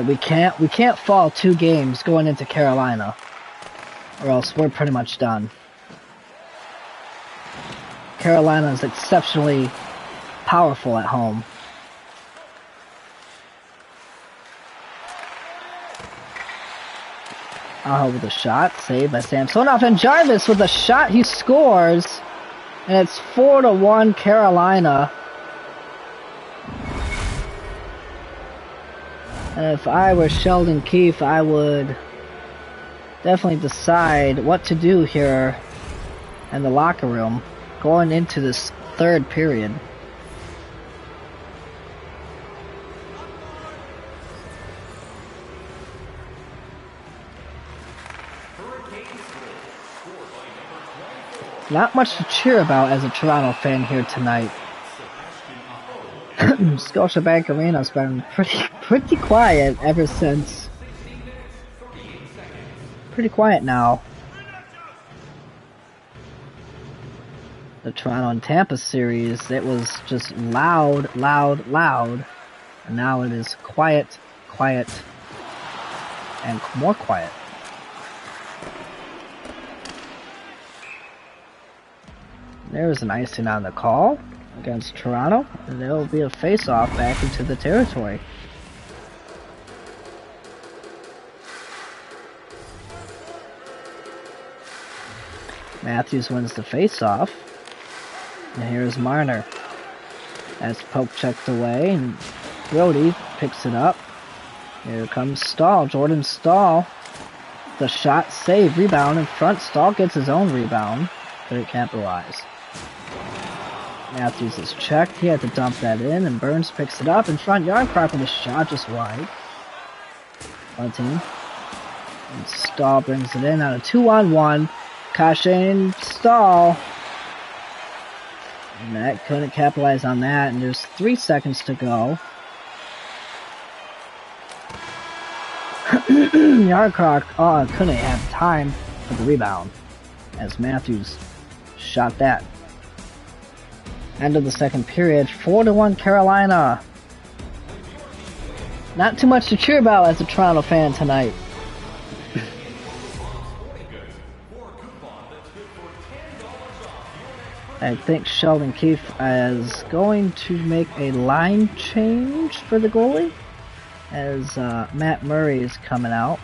We can't fall 2 games going into Carolina, or else we're pretty much done. Carolina is exceptionally powerful at home. Aho with a shot, saved by Samsonov, and Jarvis with a shot, he scores, and it's 4-1 Carolina. And if I were Sheldon Keefe, I would definitely decide what to do here in the locker room going into this third period. Not much to cheer about as a Toronto fan here tonight. Scotiabank Arena's been pretty quiet ever since. Pretty quiet now. The Toronto and Tampa series, it was just loud, loud, loud. And now it is quiet, quiet, and more quiet. There's an icing on the call against Toronto, and there will be a face-off back into the territory. Matthews wins the face-off, and here's Marner. That's poke checked away, and Brody picks it up. Here comes Stahl, Jordan Stahl. The shot, save, rebound in front. Stahl gets his own rebound, but it capitalized. Matthews is checked. He had to dump that in, and Burns picks it up in front yard. Crock with a shot just wide. Bunting. And Stahl brings it in on a 2-on-1. Kashane Stahl. And Matt couldn't capitalize on that, and there's 3 seconds to go. Yarncroc couldn't have time for the rebound as Matthews shot that. End of the second period, 4-1 Carolina. Not too much to cheer about as a Toronto fan tonight. I think Sheldon Keefe is going to make a line change for the goalie as Matt Murray is coming out.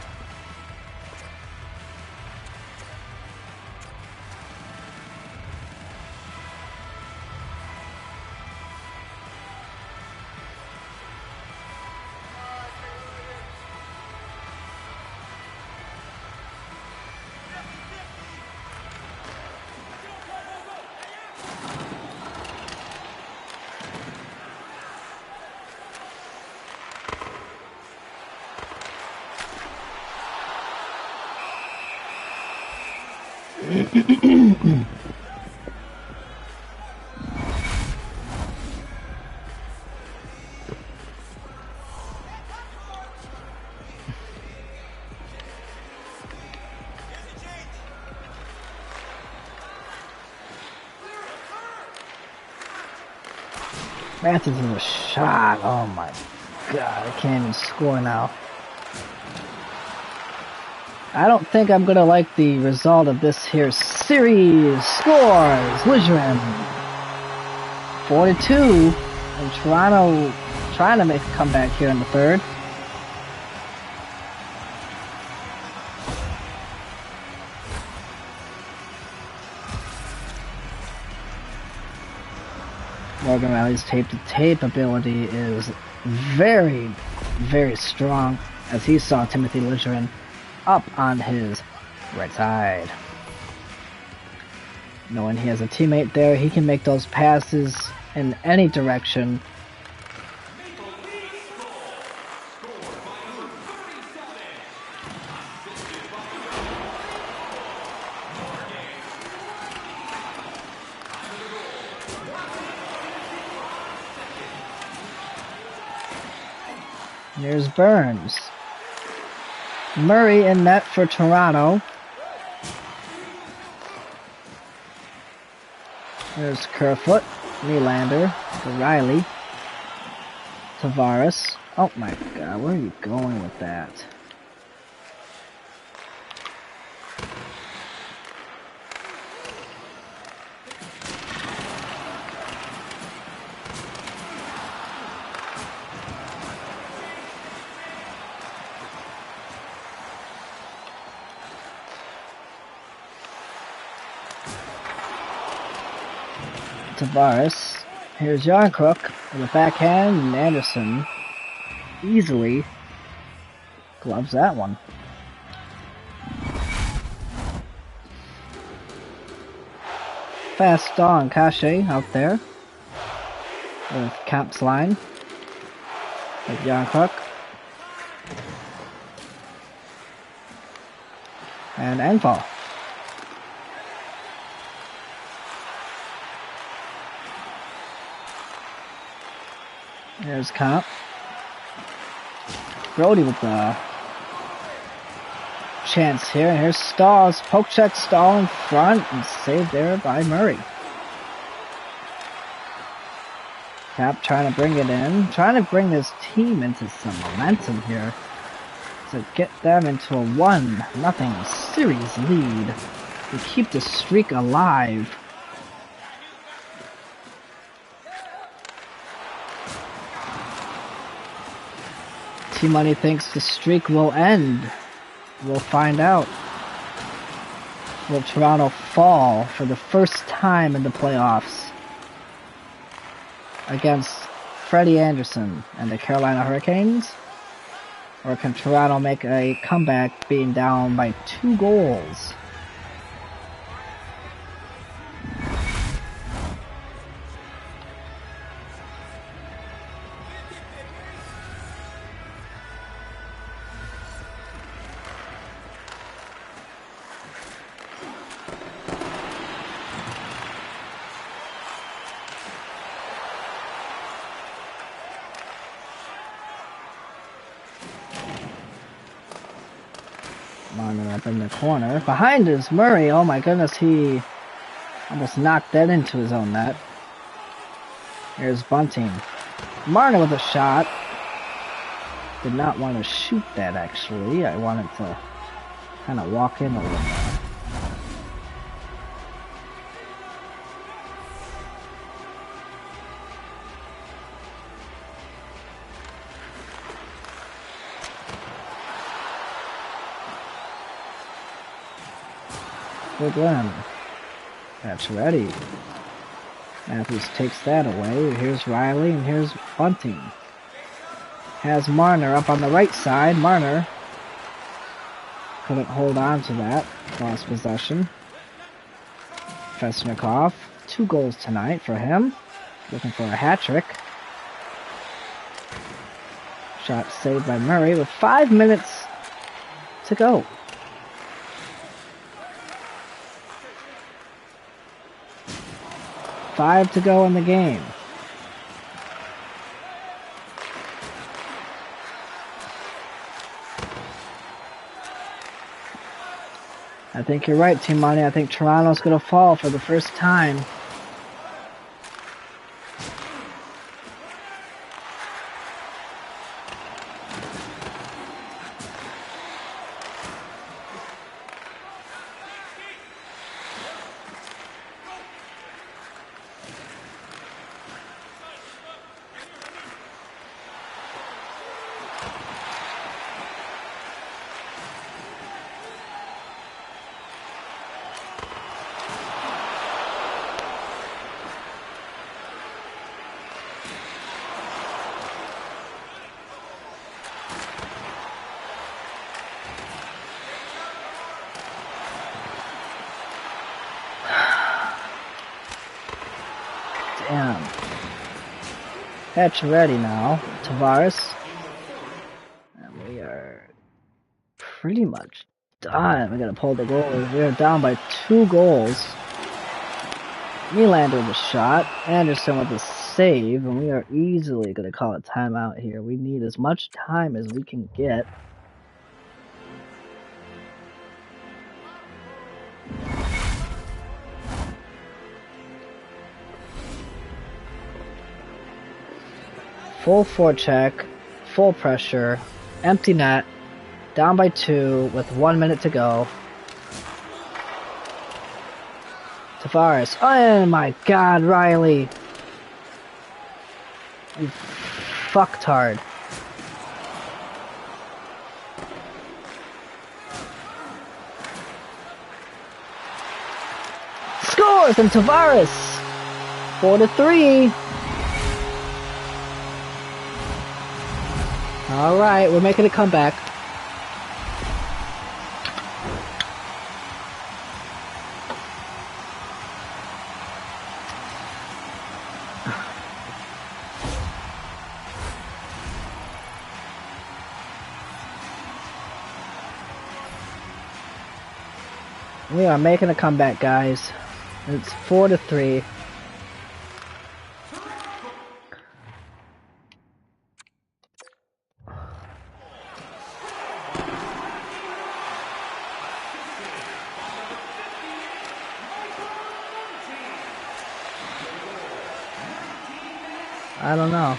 Matthews is a shot. Oh my god, I can't even score now. I don't think I'm gonna like the result of this here series. Scores! Ligerin 4-2. And Toronto trying to make a comeback here in the third. Morgan Riley's tape-to-tape ability is very, very strong as he saw Timothy Ligerin up on his right side. Knowing he has a teammate there, he can make those passes in any direction. Here's Burns. Murray in net for Toronto. There's Kerfoot, Nylander, Riley, Tavares. Oh my god, where are you going with that? Tavares. Here's Yarncroc with a backhand, and Anderson easily gloves that one. Fast on Cache out there with Camp's line with Yarncroc and Enfall. There's Comp. Brody with the chance here. And here's Stahl's poke check. Stahl in front and saved there by Murray. Cap trying to bring it in. Trying to bring this team into some momentum here to get them into a 1-0 series lead to keep the streak alive. T-Money thinks the streak will end. We'll find out. Will Toronto fall for the first time in the playoffs against Freddie Anderson and the Carolina Hurricanes? Or can Toronto make a comeback being down by 2 goals? in the corner. Behind is Murray. Oh my goodness, he almost knocked that into his own net. Here's Bunting. Marner with a shot. Did not want to shoot that, actually. I wanted to kind of walk in a little more. Good run. That's ready. Matthews takes that away. Here's Riley and here's Bunting. Has Marner up on the right side. Marner couldn't hold on to that. Lost possession. Fesnikov. 2 goals tonight for him. Looking for a hat trick. Shot saved by Murray with 5 minutes to go. Five to go in the game. I think you're right, Team Money. I think Toronto's going to fall for the first time. Damn. Catch ready now. Tavares. And we are pretty much done. We gotta pull the goal. We are down by 2 goals. Nylander with a shot. Anderson with a save. And we are easily gonna call a timeout here. We need as much time as we can get. Full forecheck, full pressure, empty net, down by 2 with 1 minute to go. Tavares. Oh my god, Riley. You fucktard. Scores and Tavares. 4-3. Alright, we're making a comeback. We are making a comeback, guys. It's 4-3. I don't know.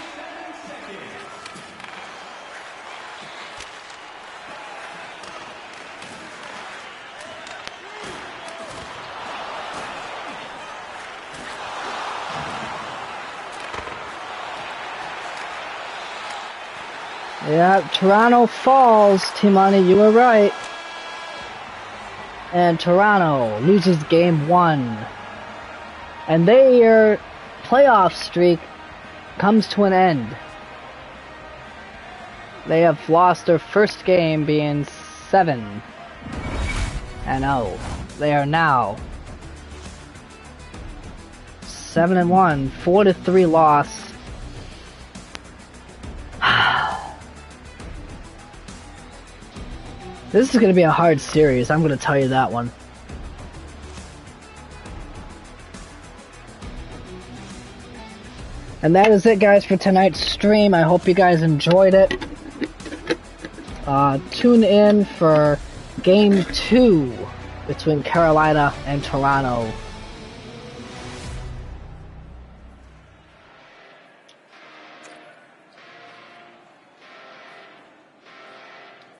Yeah, Toronto falls, Timani, you were right. And Toronto loses game 1. And their playoff streak comes to an end. They have lost their first game being 7-0. They are now 7-1, 4-3 loss. This is going to be a hard series, I'm going to tell you that one. And that is it, guys, for tonight's stream. I hope you guys enjoyed it. Tune in for Game 2 between Carolina and Toronto.